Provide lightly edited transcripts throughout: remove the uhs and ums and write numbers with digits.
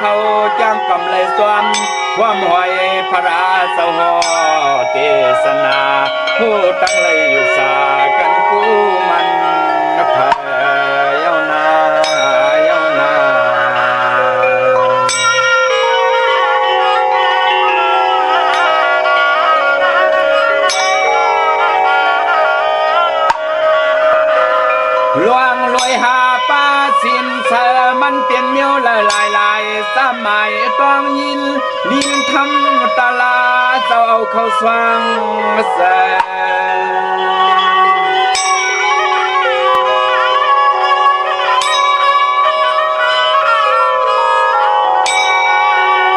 เฮาจังกำเลยสวมความหอยพระราสหอเทศนาผู้ตั้งเลยอยู่สากันกูมันพายาวนายาวนหลวงรวยหาป้าสินเสมันเปลี่ยนเมียวลายสมัยต้องยินลินทำตาลาเจ้าเอาเข้าสว่างแสง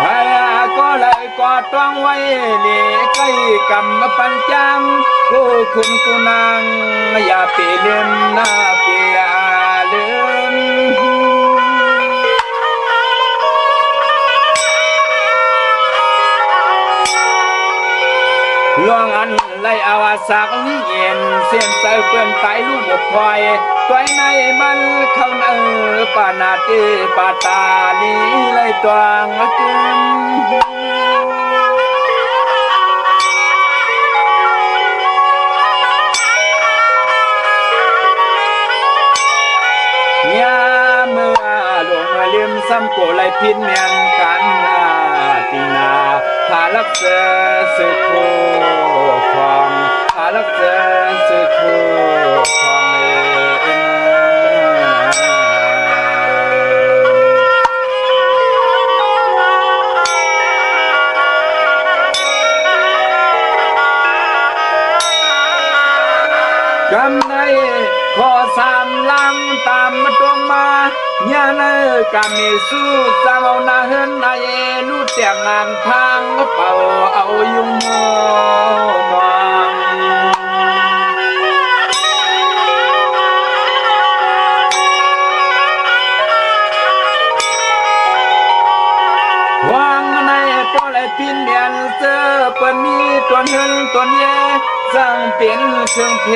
พายาก็เลยกอดต้องไว้เลี้ยใกล้กำปัญจังกูคุณกูนางอย่าเปลี่ยนหน้าเปลี่ยนลืมหลวงอันไล่อาวาสากวิเย็นเส้นใจเปื้อนไตลูกบกพลอยตัวในมันเข้าเนื้อปานาตีปาตาลีไล่ตวงกึมยาเมื่อหลวงลืมซ้ำโกไล่พินเมียนกันตีนาพาลักเสือสึกโคความพาลักเสือสึกโคความกำในขอสามลำตามมาตรงมาญาเนกามีสู้สาวนาเฮินนายรู้เตียงงานทางเป่าเอายุงมองวางในปอเลยพินเดียนเสื้อเปิ้นมีตัวเงินตัวเย่สร้างเป็นเครื่องเพ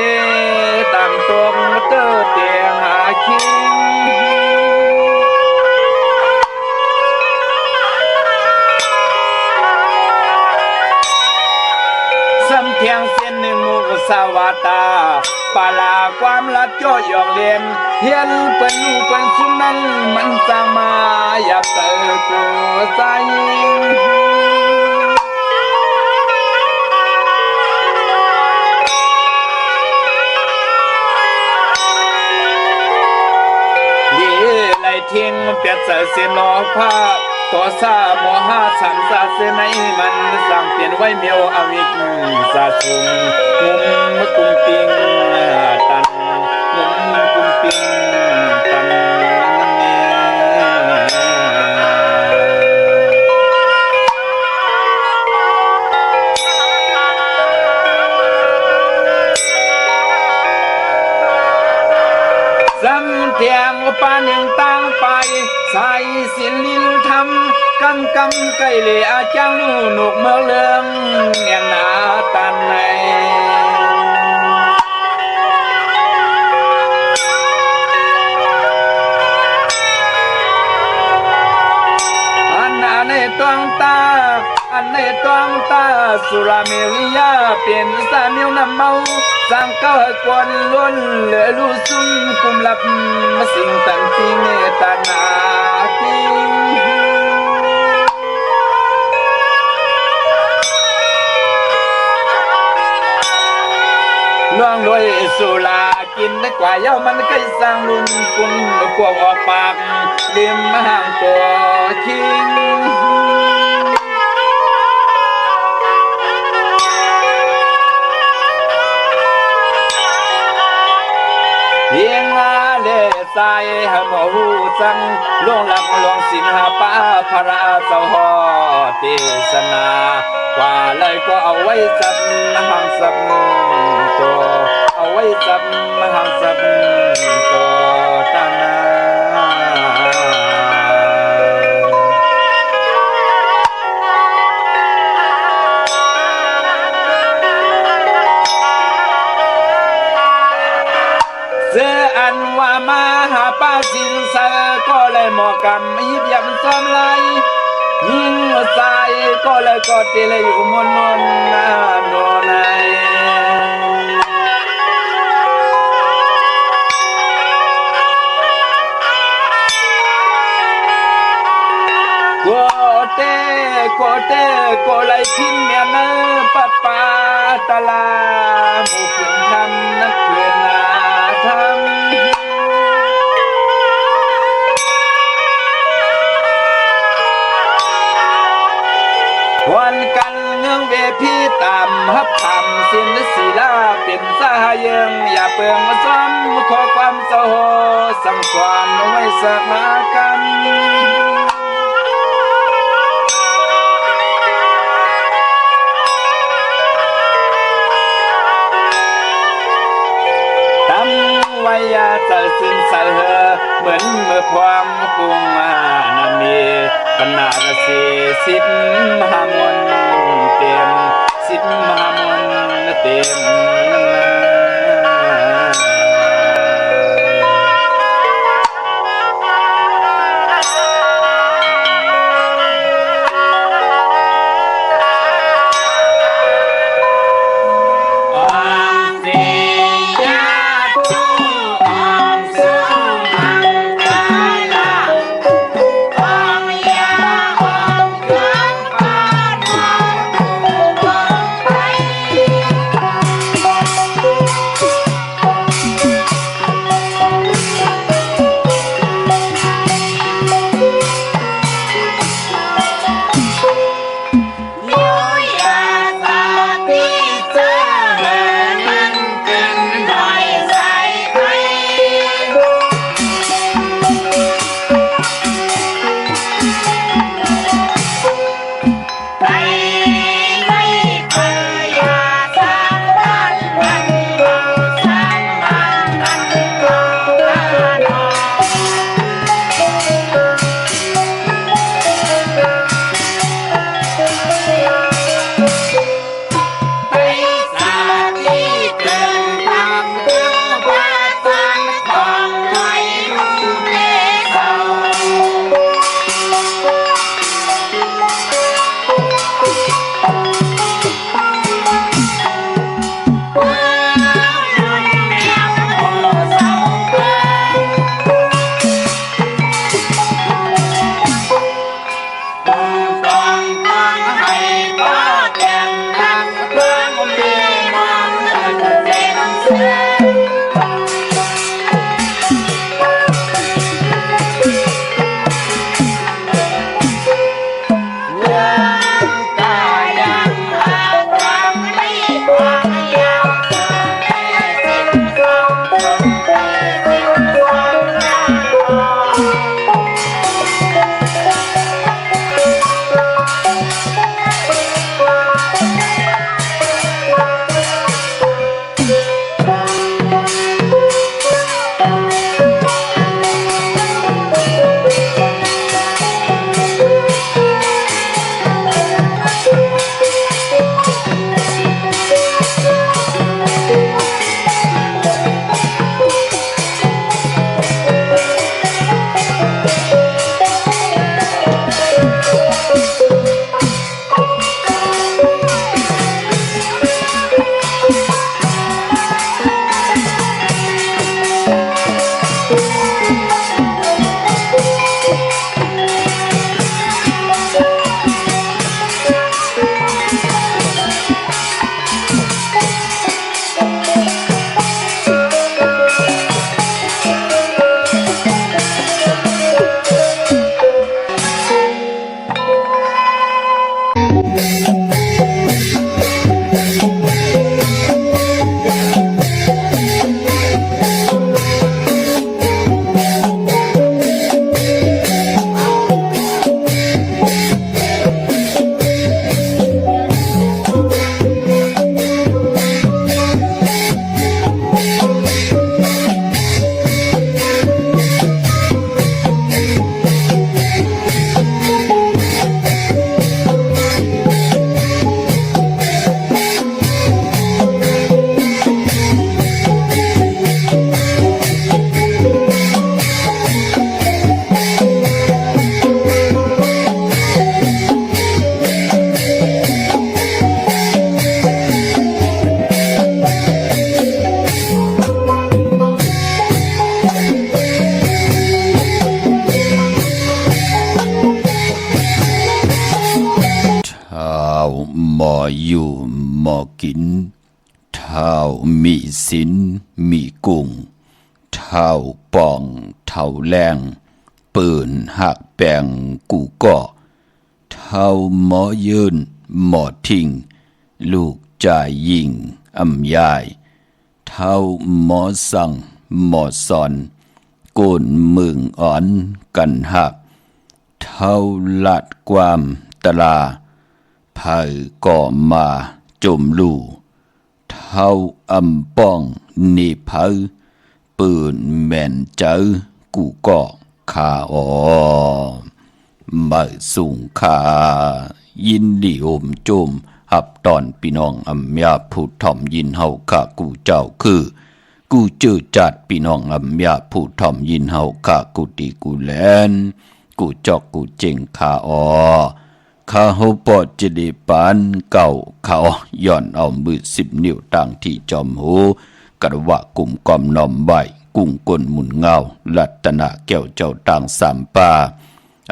ตามตรงเตอเตียงหาคิงซ้ำเทียงเส้นหนึ่งมุกสาวาตาปาลาความลัดจ่อยอกเลียนเฮียนเป็นลูกเป็นสุนันมันสร้างมาอยากเติบโตใจทิ้งเปียดเสือเสียนอผ้าตัวซาโมหะสันซาเสนมันสั่งเปลี่ยนไว้เมียวอวิกซาสุงมุมกุมปิงตันมุมกุมปิงตันจำเทียงปาหนึ่งตั้งไปใส่สินลินทำกำไก่เหลี่ยจังลูหนุกเมืองเลืองแง่นาตันในอันในตวงตาอันในตวงตาสุราเมริยาเปลี่ยนสามิวน้ำเมาสังเกตกวนล้วนเหลือลูซุนกุมลับมาสิ่งตันที่เนตนาทิงล่วงรวยสุรากินได้กว่าเย้ามันใกล้สร้างลุนกุนกวงออกปากริมห่างตัวคิงเพียงเลสายหมอหูสังลงหลักลวงสินหาป้าพระเจ้าหอเทศนากว่าเลยก็เอาไว้สับหังสับตัวเอาไว้สับหังสับตัวตานา อันว่ามาหาป้าสินเสก็เลยหมอกำยิบยำซ้อมไหล ยิงใส่ก็เลยก็ตีเลยอยู่มนนนาโดนาย โกเตโกเตโกไลพิมเมียนปะปาตะลาหมู่เพียงทำนักเพื่อนนาทำวันกันเงืองเวพี่ตามฮับคำสินศิลาเป็นสหายงอย่าเปิงมาซ้ำขอความโสสังสารไว้สมากรรม ตำไว้ยาเสซึ่งเสเหอเหมือนเมื่อความปุงมานามีปนาฬสีสิบมหามนเต็มสิบมหามนเต็ม หมออยู่หมอกินเท้ามีสินมีกุ้งเท้าป่องเท้าแรงปืนหักแปงกูก่อเท้าหมอยืนหมอทิ้งลูกจ่ายยิงอำยายเท้าหมอสั่งหมอสอนโกนมึงอ่อนกันหักเท้าลัดความตลาภายก่อมาจมลู่เท้าอำป้องนิเพอปืนแม่นเจอกูก็ขาออมาสูงขายินดีโอมโจมหับตอนพี่น้องอำยาผู้ถ่อมยินเฮาข้ากูเจ้าคือกูเจอจัดพี่น้องอำยาผู้ถ่อมยินเฮาข้ากูตีกูแลนกูจอกกูเจงขาออข้าเฮาปอดจะได้ปานเก่าเขาย้อนเอามือ10 นิ้วตั้งที่จอมหูกระวะกลุ่มกอมนอมไว้กุ้งก้นหมุนเงาลัตนะแก้วเจ้าต่างสามป่า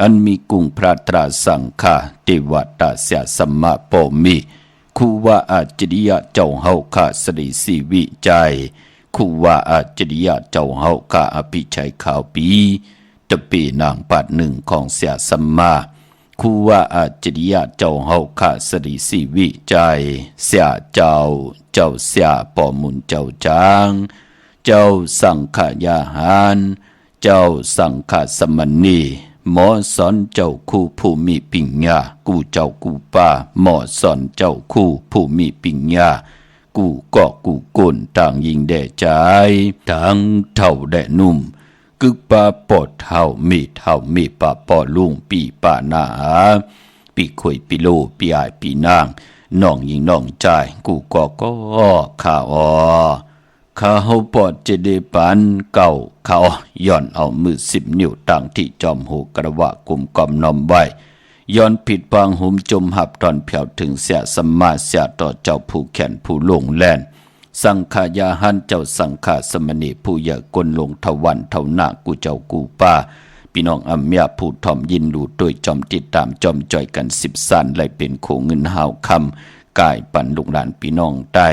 อันมีกุ้งพระตราสังฆาเทวตาเสียสมมาโปมิคูว่าอาจริยะเจ้าเฮาข้าสริสีวิจัยคูว่าอาจริยะเจ้าเฮาข้าอภิชัยข่าวปีตะปีนางปัดหนึ่งของเสียสมมาคูว่าอาจริยะเจ้าเฮาข้าสริสีวิจัยเสียเจ้าเสียปอมุนเจ้าจางเจ้าสังขยาหารเจ้าสังขสมณีหมอสอนเจ้าคู่ผู้มีปิญญากูเจ้ากูป้าหมอสอนเจ้าคู่ผู้มีปิญญากูก็กูก้นต่างยิงแด่ใจทั้งเท่าแด่นุ่มกึกป่าปอดเท่ามีป่าปอลุงปีป่านาปีข่อยปีโลปีอายปีนางน้องยิงน้องใจกูก็ข้าอข้าเฮาปอดจะได้ปานเก่าเขาย้อนเอามือ10 นิ้วตั้งที่จอมหูกระวะกลุ่มกอมนอมไว้ย้อนผิดบางหุมจมหับตอนเพียวถึงเสียสมมาเสียต่อเจ้าผู้แขนผู้ลงแล่นสังขายาหันเจ้าสังฆาสมณีผู้ใหญ่กลลงทวันเท่าหน้ากูเจ้ากูป้าพี่น้องอำยาผู้ถ่อมยินดูโดยจอมติดตามจอมจ่อยกัน10 สั้นไล่เป็นโคเงินหาวคำกายปั่นลูกหลานพี่น้องใต้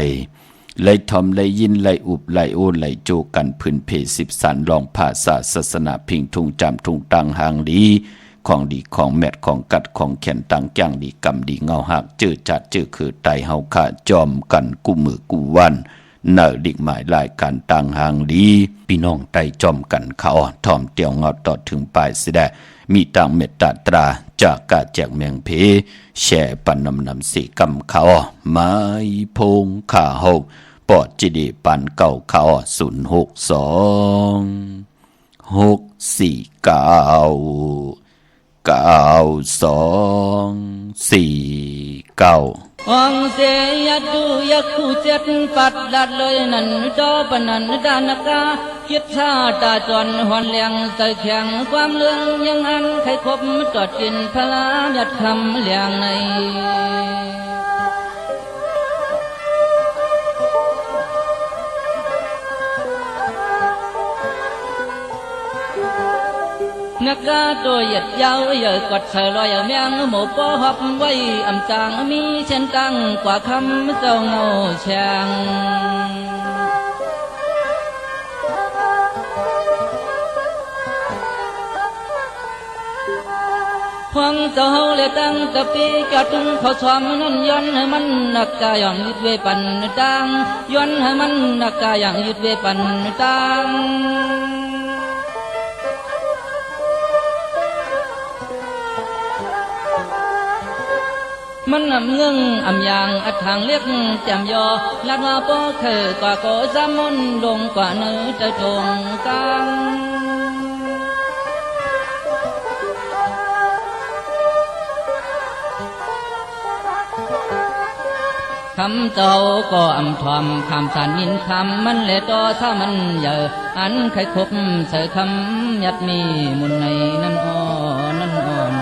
ไล่ทอมไล่ยินไล่อุบไล่โอไล่โจกันพื้นเพ10 สันลองภาษาศาสนาพิงทุงจำทุงตังหางดีของดีของแมดของกัดของแขนตังจ้างดีกำดีเงาหักเจอจัดเจอคือไตเฮาขาจอมกันกูมือกูวันเนอดิกหมายลายการตังหางดีพี่น้องไตจอมกันเขาทอมเตียวเงาต่อถึงปลายเสดมีตังเมตตาตราจากกาแจกเมียงเพแช่ปันนำสีกำเขาไม้พงขาเฮาปอดจิดีปันเก่าเขา0624649องเสียดูยักคู่เจ็ดปัดดัดเลยนั่นดอปนันดานกาคิดชาตาจรหอนเลียงใส่แข็งความเรื่องยังอันใครคบจอดกินพลายัดคำเลียงในนักกาตัวเหยียดยาวเหยื่อกดเสลอยเมียงหมูปอหับไว้อำจางมีเช่นตั้งกว่าคำเจ้าเงาแฉงพวงเจ้าเลยตั้งตะปีกระตุ้งเขาชอมนั่นย้อนให้มันนักกาอย่างยึดเวปันตังย้อนให้มันนักกาอย่างยึดเวปันตังมันนำเงื่องอำยางอัดทางเล็กจำยอลัดว่าป้อเคยกว่าโกจามนลงกว่าเนื้อจะตรงกลางคำเจ้าก็อำทอมคำสันยินคำมันเลยต่อถ้ามันเยอะอันใครคบเสยคำยัดมีมุนในนั่นอ่อนนั่นอ่อน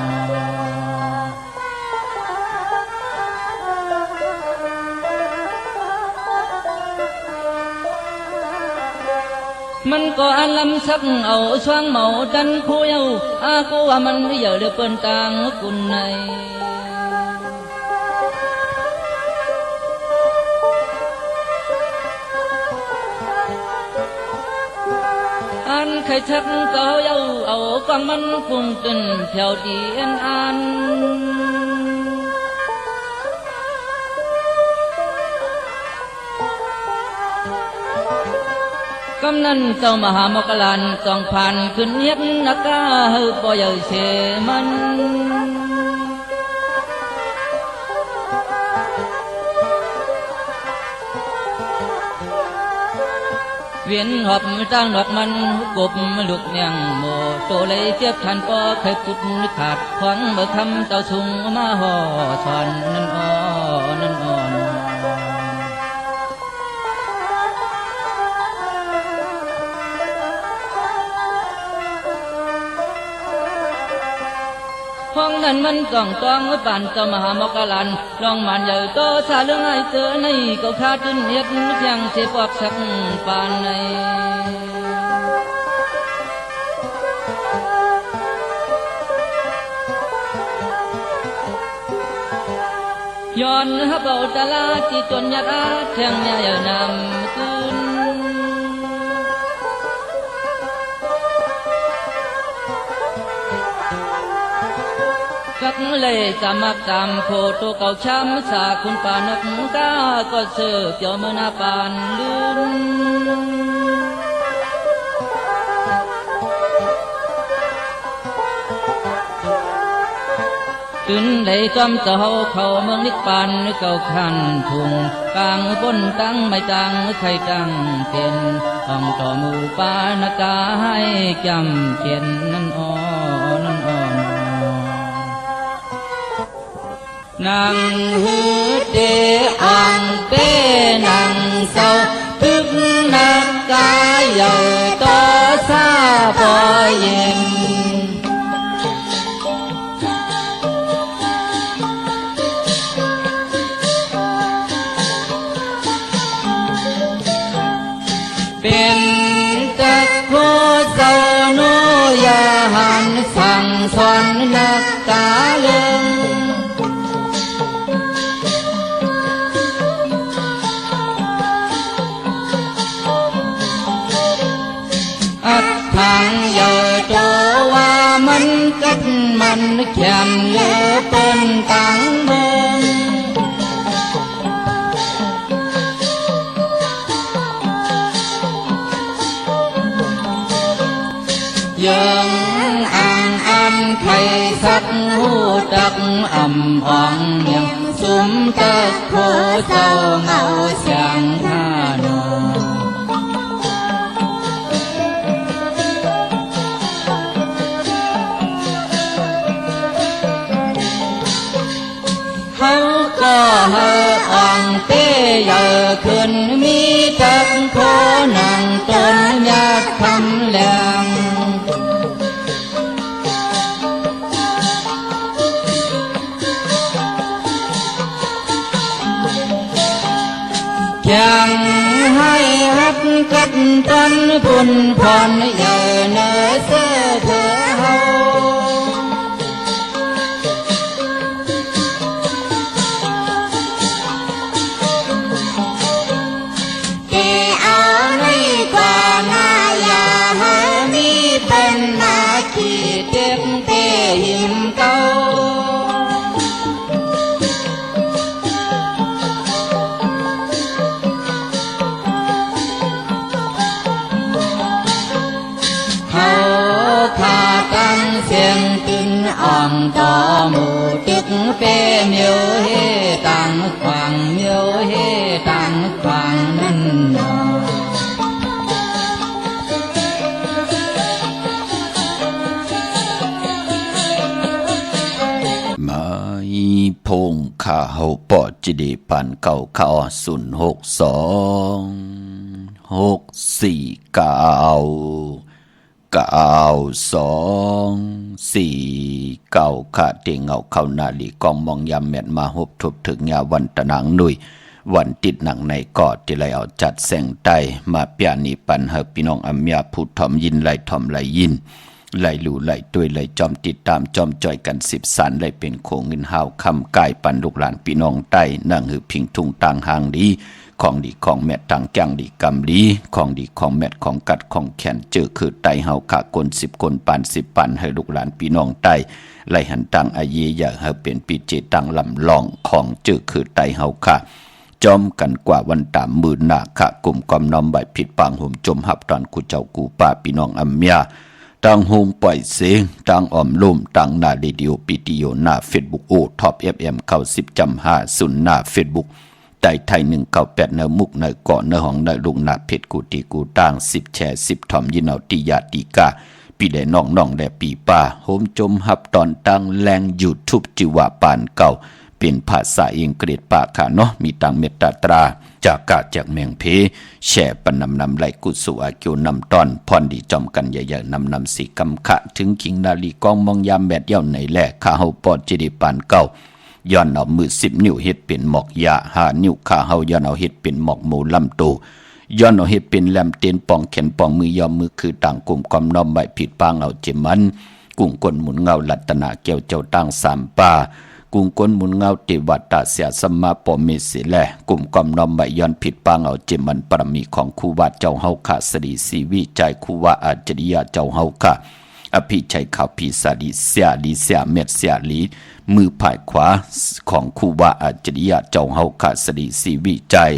มันก็อันลำสักเอาช่วงเมาดันคู่เยากูว่ามันเยอะเดือเปิ้นต่างกุนใน khai thác cao dâu ẩu quang mắn cùng tình theo điện anกำนันเจ้ามหามกลันต้องผ่านขึ้นเฮ็ดนักกาฮือบ่อยเสมันเวียนหอบตั้งดอกมันกบลูกเนียงโมโตเลยเทียบทันก็เคยกุดขาดขวางเมื่อคำเจ้าสุงมาห่อสอนนั่นอ่อนนั่นอ่อนห้องนั้นมันต้องต้องป่านเจ้ามหามกลันลองมันใหญ่โตซาเรื่องไอ้เตือในก็ขาดขึ้นเฮ็ดเพียงเสียปอกสักป่านในย้อนฮับเอาตะลาที่จนยากอาแทงยาอย่านำคืนกักเลยสามักตามโพโตเก่าช้ำสาคุณป่านักกาก็เสือเกี่ยวเมื่อนาปานลืนตื่นได้จอมเจ้าเขาเมืองนิพพานเก่าขันทุ่งกลางบนตั้งไม่ตั้งใครตั้งเป็นต้องต่อหมู่ป่านกาให้จำเขียนนั่นอ่อนนั่นอ่อนนางฮือเดอังเป้นางเศร้าตึกนักกายใหญ่ต่อซาปอเย็นเป็นตะโคเจ้าโนยาหันสั่งสอนนักกาเลิงทางใหญ่โตว่ามันกัดมันแข็งเลือเป็นต่างเมืองยังอ่างอันไข่สักหูจักอ่ำอ่องยังสุมตะโคเจ้าเงาเสียงท่าโนเขาก็เฮอ่องเต้ใหญ่ขึ้นมีตะโคนังต้นยาคำแหลงยังให้ฮัดกัดตันบุญพรใหญ่เนื้อเสือเธอเฮาเกเอาในกว่านายาเฮมีเป็นนาขีเต็มเตหิมเก้าเสียงตึงอ่องต่อหมู่ตึกเป้เมียวเฮตังขวางเมียวเฮตังขวางนั่นนอไม่พงข้าเฮาปอจิเดปันเก่าข้า062 649 ขาเตียงเงาเข้านาลีกองมองยามแม่นมาหบทบถึงยาวันตะนางหนุ่ยวันติดหนังในกอดที่ไหลเอาจัดแสงใต้มาเปียนีปันเฮพี่น้องอัมยาผู้ถ่อมยินไหลถ่อมไหลยินไหลหลู่ไหลด้วยไหลจอมติดตามจอมจ่อยกัน10สันไหลเป็นโคงเงินห้าวคำกายปันลูกหลานพี่น้องใต้นั่งหือพิงทุ่งต่างหางดี ของดีของแม่ต่างแกงดีกำลีของดีของแม่ของกัดของแขนเจอคือไตเฮาขาคน10คนปาน10ปันให้ลูกหลานพี่น้องไตไล่หันตังอาเยอย่าให้เป็นปีเจตังลำลองของเจอคือไตเฮาค่ะจอมกันกว่าวันตามมือหน้าค่ะกลุ่มกอมน้อมใบผิดปางห่มจมหับตอนกูเจ้ากูป้าพี่น้องอัมเมียต่างโฮงปล่อยเสียงต่างอ้อมลุ่มต่างหน้าเรดิโอปิติโอหน้าเฟซบุ๊กโอท็อป FM เข้า10.5หน้าเฟซบุ๊กไต่ไทย198เนื้อมุกเนื้อเกาะเนื้อห้องเนื้อลุงหน้าเพชรกูตีกูต่าง10แชร์10ถ่อมยินเอาติยาติกาปีแดน้องแดปีป้าโฮมจมหับตอนตั้งแรง YouTube จิวาปานเก่าเป็นภาษาอังกฤษปากค่ะเนาะมีตังเมตตาตราจากกาจากเมืองเพแช่ปนำไหลกุสุอากิวนำตอนพรดีจอมกันใหญ่ๆนำสีกำขะถึงคิงนาลีกองมองยามแบดเย่าในแหล่ข้าเฮาปอดจิดิปานเก่าย้อนเอามือ10นิ้วเฮ็ดเป็นหมอกยา5นิ้วข้าเฮาย้อนเอาเฮ็ดเป็นหมอกหมูลำโตย้อนเอาเฮ็ดเป็นแหลมเตียนปองแขนปองมือยอมมือคือต่างกลุ่มกอมน้อมใบผิดปางเอาเจมันกุ้งกลหมุนเงาลัตนาแก้วเจ้าตั้ง3ป่ากุงกนหมุนเงาติวัตตาเสียสมมาปอมิสิแลกลุ่มกอมน้อมใบย้อนผิดปางเอาเจมันปรมีของครูวาเจ้าเฮาค่ะสรีสีวิจัยครูวาอาจริยะเจ้าเฮาค่ะอภิชัยข่าวพีสาดีเสียดีเสียเม็ดเสียลีมือผายขวาของครูวาอาจริยะเจ้าเฮาค่ะสรีสีวิจัย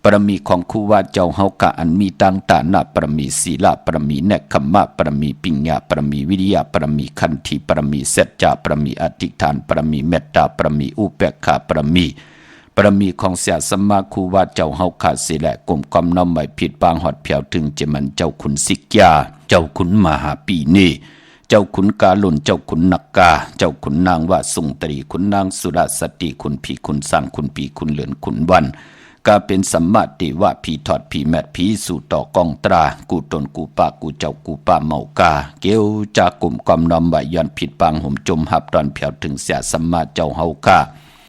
ปรมีของครูวาเจ้าเฮากะอันมีตังตานะปรมีศีลปรมีเนคขมะปรมีปิญญาปรมีวิริยะปรมีขันธิปรมีสัจจะปรมีอธิษฐานปรมีเมตตาปรมีอุเบกขาปรมีของเสียสมมาครูวาเจ้าเฮาขาสิแลกลมกอมน้อมใบผิดปางหอดเพียวถึงเจมันเจ้าขุนสิกยาเจ้าขุนมหาปีเนเจ้าขุนกาลุนเจ้าขุนนักกาเจ้าขุนนางวาสุงตรีขุนนางสุรสติขุนผีขุนสังขุนปีขุนเหลือนขุนวันกาเป็นสัมมาติว่าผีถอดผีแมดผีสู่ต่อกองตรากูตนกูป้ากูเจ้ากูป้าเมากาเกียวจากกลุ่มกอมน้อมใบย้อนผิดปางห่มจมหับตอนเพียวถึงเสียสัมมาเจ้าเฮากา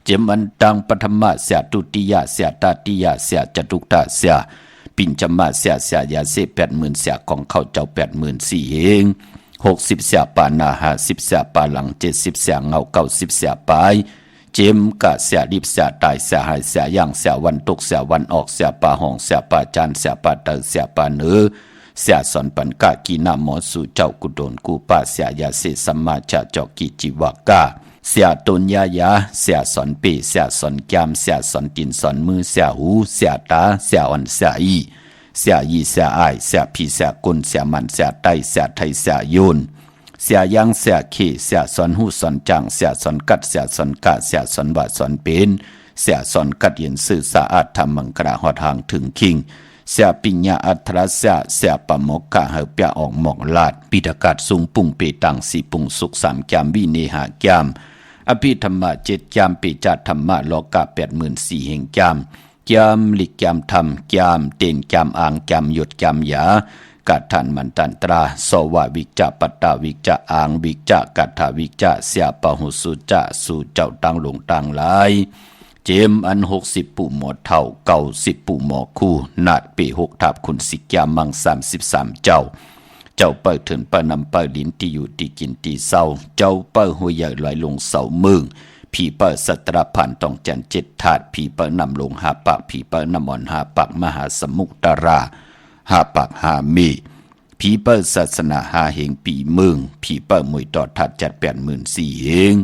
เจมันตังปฐมะเสียตุติยะเสียตาติยะเสียจตุตะเสียปิญจมะเสียยาเส80,000เสียของเขาเจ้า84,000เอง60เสียปานา50เสียปาหลัง70เสียเงา90เสียปายเจมกะเสียดิบเสียตายเสียหายเสียย่างเสียวันตกเสียวันออกเสียปาห้องเสียปาจานเสียปาเตอเสียปาเนือเสียสอนปันกะกีนาหมอสู่เจ้ากุโดนกูป้าเสียยาเสสัมมาจะเจ้ากิจิวากาเสียตนยายาเสียสอนปีเสียสอนแกมเสียสอนกินสอนมือเสียหูเสียตาเสียอ่อนเสียอีเสียยีเสียอายเสียผีเสียกุนเสียมันเสียไตเสียไทยเสียโยนเสียยังเสียขี้เสียสอนหูสอนจังเสียสอนกัดเสียสอนกะเสียสอนบาสอนเป็นเสียสอนกัดเย็นสื่อสะอาดทำมังกระหอดหางถึงคิงเสียปิญญาอัตราเสียปะมกกะเฮเปียออกหมอกลาดปิดากาศสูงปุ่งเปตังสีปุ่งสุก3แกมวิเนหาแกมอภิธรรมะ7แกมปิจัดธรรมะโลกะ84,000แห่งแกมแกมลิกแกมธรรมแกมเต็นแกมอ่างแกมหยดแกมยากัตถันมันตันตราสวะวิจจะปัตตาวิจจะอ่างวิจจะกัตถาวิจจะเสียปะหุสุจะสู่เจ้าตังหลงตังหลายเจมอัน60ปู่หมอเท่า90ปู่หมอคู่นาดปี6ทับคุณสิกยามัง33เจ้าเปิดถึงเปิดนำเปิดลิ้นที่อยู่ที่กินที่เศร้าเจ้าเปิดหัวใหญ่ลอยลงเสามึงผีเปิดสัตราพันต้องจัน7ถาดผีเปิดนำลงหาปากผีเปิดนำอ่อนหาปากมหาสมุทราหาปากหามีผีเปิดศาสนาหาเหงปีเมืองผีเปิดมวยต่อถัดจัด84,000เฮง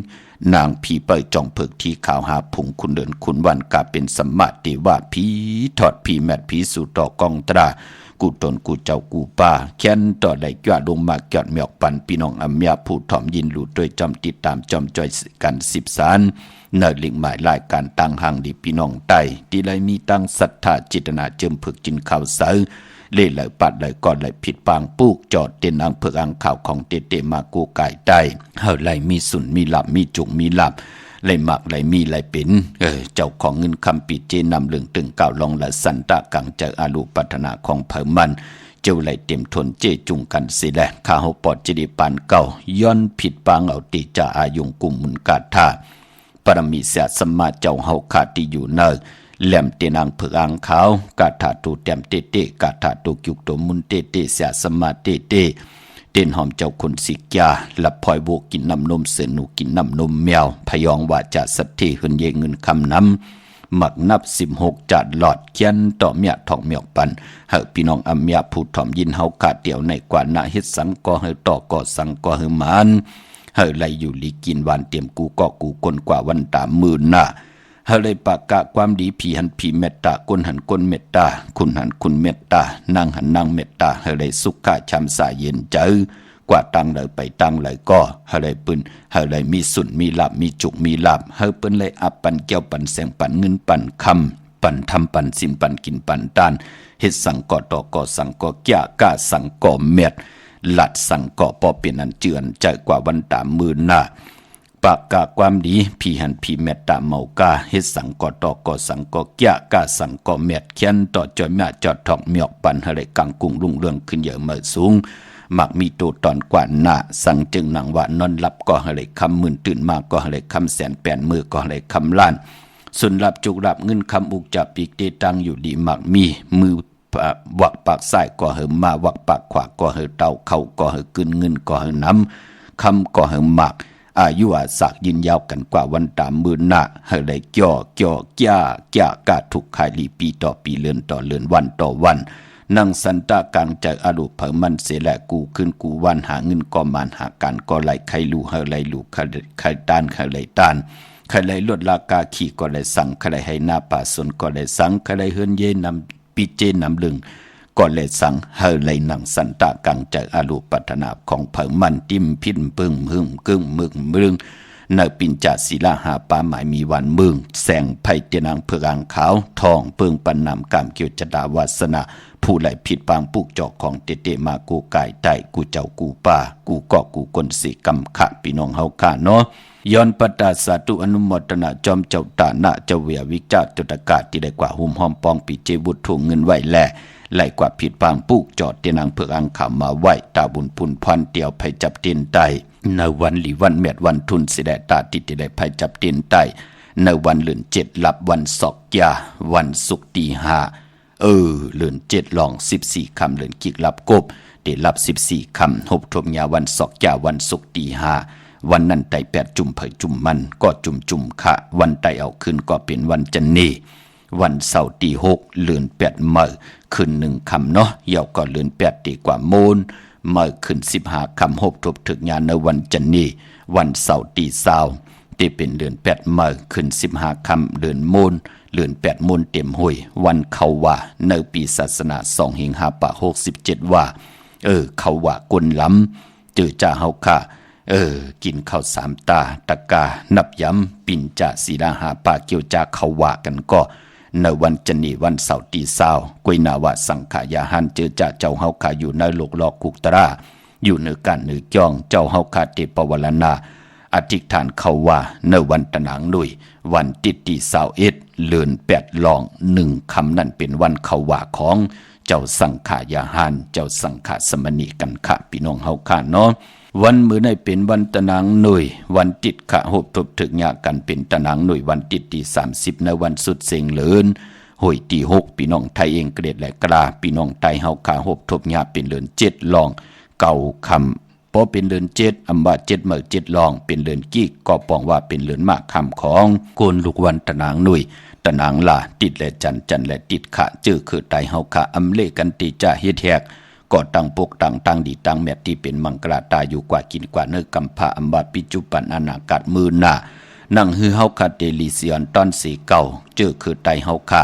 นางผีเปิดจองเพิกที่ขาวหาผงคุณเดินคุณวันกาเป็นสมมาติว่าผีถอดผีแมดผีสู่ต่อกองตรากูตนกูเจ้ากูป้าแค้นต่อได้ยอดลงมาเกิดเมียกปันพี่น้องอำเมียผู้ถ่อมยินหลุดโดยจอมติดตามจอมจอยกัน10สารเนิดลิงหมายรายการตั้งห่างดีพี่น้องไตที่ไรมีตั้งศรัทธาจิตนาเจิมพึกจินข่าวเสาเล่ไหลปัดไหลก่อนไหลผิดปางปูกจอดเต็นอังเพิกอังข่าวของเตมากูไก่ไตเฮาไหลมีสุนมีหลับมีจุกมีหลับไหลหมักไหลมีไหลเป็นเจ้าของเงินคำปิดเจนำเรื่องตึงเก่าลองละสันตะกังเจออาลูปัฒนาของเพิ่มมันเจ้าไหลเต็มทนเจจุงกันสิแลข้าเฮาปอดจิดิปานเก่าย้อนผิดปางเอาติจะอายุงกุมมุนกาธาปรมีเสียสมมาเจ้าเฮาขาดที่อยู่เนอแหลมเตนังเผือกอังขาวกาถาตูเต็มเตเตกาถาตูกิกตัวมุนเตเตเสียสมาเตเตเต้นหอมเจ้าคนสิกยาลับพลอยโบกินน้ำนมเสือหนูกินน้ำนมแมวพยองว่าจะสัตเทหืนเยเงินคำน้ำ หมักนับ16จัดหลอดเขียนต่อเมียทองเมียกปันเฮาพี่น้องอำเมียผู้ถ่อมยินเฮากาเดียวในกว่านะเฮ็ดสังก็เฮาต่อก็สังก็เฮามันเฮาไลอยู่ลีกินหวานเตรียมกูก็กูคนกว่าวันตามมื่นน่ะเฮาเลยปากกะความดีผีหันผีเมตตาคนหันคนเมตตาคุณหันคุณเมตตานางหันนางเมตตาเฮาเลยสุขะชำสาเย็นใจกว่าตั้งเลยไปตั้งเลยก็เฮาเลยปืนเฮาเลยมีสุนมีลาบมีจุกมีลาบเฮาเปิ้นเลยอับปันแก้วปันแสงปันเงินปันคำปันทำปันสินปันกินปันตานเฮ็ดสังก่อต่อก่อสังก่อแก่กะสังก่อเม็ดหลัดสังก่อปอเป็นอันเจือนใจกว่าวันตามมื่นน่ะปากกาความดีพี่หันพี่เมตตาเมากาเฮ็ดสังก่อต่อก่อสังก่อแก่กะสังก่อเม็ดเขียนต่อจอยแม่จอดทองเมียกปันเฮาเลยกังกุ้งรุ่งเรืองขึ้นเยอะเมื่อสูงมักมีตัวตอนกว่าหน้าสั่งจึงหนังว่านอนหลับก็ให้คำหมื่นตื่นมาก็ให้คำแสนแปนมือก็ให้คำล้านส่วนหลับจุกหลับเงินคำอุกจับปีกเตตังอยู่ดีมักมีมือวักปากซ้ายก็ให้มาวักปากขวาก็ให้เต้าเข้าก็ให้กึนเงินก็ให้น้ำคำก็ให้มักอายุอาศักยินยาวกันกว่าวันตามมื่นหน้าให้เลยเกี่ยวกะถูกขายลีปีต่อปีเลือนต่อเลือนวันต่อวันนั่งสันตากลางใจอารมณ์เผมันเสียแหละกูขึ้นกูวันหาเงินก็มันหาการก็ไหลใครลู่เฮาไหลลู่ใครต้านใครไหลต้านใครไหลลดราคาขี่ก็ไหลสั่งใครไหลให้หน้าป่าสนก็ไหลสั่งใครไหลเฮือนเย่นำปีเจนำลึงก็ไหลสั่งเฮาไหลนั่งสันตากลางใจอารมณ์ปัฒนาของเผมันติ้มพินปึ้งหึ่งกึ่งมึงในปินจ่าศิลาหาป่าหมายมีวันเมืองแสงไผ่เตนางเพื่องขาวทองเปิงปันนำกามเกียวจดาวาสนาผู้ไหลผิดปางปุกจอกของเตมากูกายไตกูเจ้ากูป่ากูกอกกูคนสิกำขะพี่น้องเฮาข้าเนาะย้อนปตาสาธุอนุโมทนาจอมเจ้าตานะเจ้าเวียวิจาตุตกาที่ได้กว่าหุ่มหอมปองปีเจบุตรถ่วงเงินไว้แลไหลกว่าผิดปางปุกจอดเตนางเพื่องขาวมาไหวตาบุญพุนพันเตียวไผจับเตียนไตในวันหลีวันเม็ดวันทุนสิได้ตาติดได้ไผจับเตียนไตในวันเลือน7ลับวันศอกยาวันศุกร์ตี5เลือน7ลอง14คำเลือนกิกลับกบเดลับ14คำหบทมยาวันศอกยาวันศุกร์ตี5วันนั้นไต8จุ่มเผยจุ่มมันก็จุ่มขะวันไตเอาขึ้นก็เป็นวันจันนีวันเสาร์ตี6เลือน8มื้อขึ้น1คำเนาะเหี่ยวก็เลือน8ดีกว่าโมนเมื่อขึ้น15คำหบทบถึกงานในวันจันนีวันเสาร์ตี20ที่เป็นเดือน8มื้อขึ้น15คำเดือนโมนเดือน8โมนเต็มห้วยวันเขาว่าในปีศาสนา2หิงหาปะ67ว่าเขาว่ากลล้ำจือจ่าเฮาค่ะกินข้าว3ตาตะกานับย้ำปิ่นจ่าศิลาหาปะเกี่ยวจ่าเขาว่ากันก็ในวันจันนีวันเสาร์ตี20กุยนาวะสังขายาหันเจอจ่าเจ้าเฮาค่ะอยู่ในโลกลอกกุกตราอยู่ในการนือจ้องเจ้าเฮาค่ะเตปวรณาอธิษฐานเขาว่าในวันตะนางลุยวันติดตี21เลือน8ลอง1คำนั่นเป็นวันเขาว่าของเจ้าสังขายาหันเจ้าสังขสมณีกันค่ะพี่น้องเฮาค่ะเนาะวันมื้อในเป็นวันตะนางหน่วยวันติดขะหบทบถึกยากันเป็นตะนางหน่วยวันติดตี30ในวันสุดเสงเลินหอยตี6พี่น้องไทยเองเกรดและกลาพี่น้องไทยเฮาขาหบทบยาเป็นเลิน7ลองเก่าคำพอเป็นเลิน7อำว่า7มื้อ7ลองเป็นเลินกี้ก็ปองว่าเป็นเลินมากคำของโกนลูกวันตะนางหน่วยตะนางลาติดและจันและติดขะจื้อคือไตเฮาขาอำเลกันติจะเฮ็ดแฮกก็ตั้งปกตั้งดีตั้งแมตที่เป็นมังกรตาอยู่กว่ากินกว่าเนื้อกำพาอัมบาปิจุปันอนาคตมือหน้านั่งฮือเฮาคาเตลิเซียนตอนสีเก่าเจอคือไตเฮาคา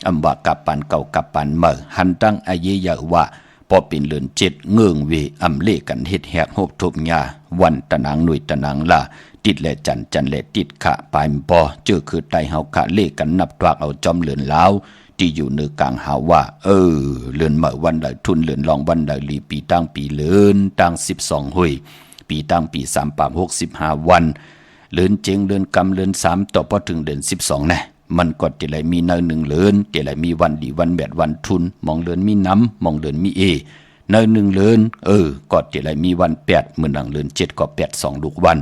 อัมบากับปันเก่ากับปันเมื่อหันตั้งอาเยยะว่าพอเป็นเลือน7เงื่องเวอำเลกันเฮ็ดแหกหบทุบยาวันตะนางหน่วยตะนางลาติดและจันและติดขะปายปอเจอคือไตเฮาคาเลกันนับตวากเอาจอมเลือนลาวที่อยู่ในกลางหาว่าเลือนเมื่อวันใดทุนเลือนลองวันใดลีปีตั้งปีเลือนตั้ง12หุยปีตั้งปี3ปาม65วันเลือนเจงเลือนกำเลือน3ต่อพอถึงเดือน12นะมันก็จะไหลมีเนื้อ1เลือนจะไหลมีวันดีวันแบดวันทุนมองเลือนมีน้ำมองเลือนมีเนื้อ1เลือนก็จะไหลมีวัน8มื้อนังเลือน7ก็8 2ลูกวัน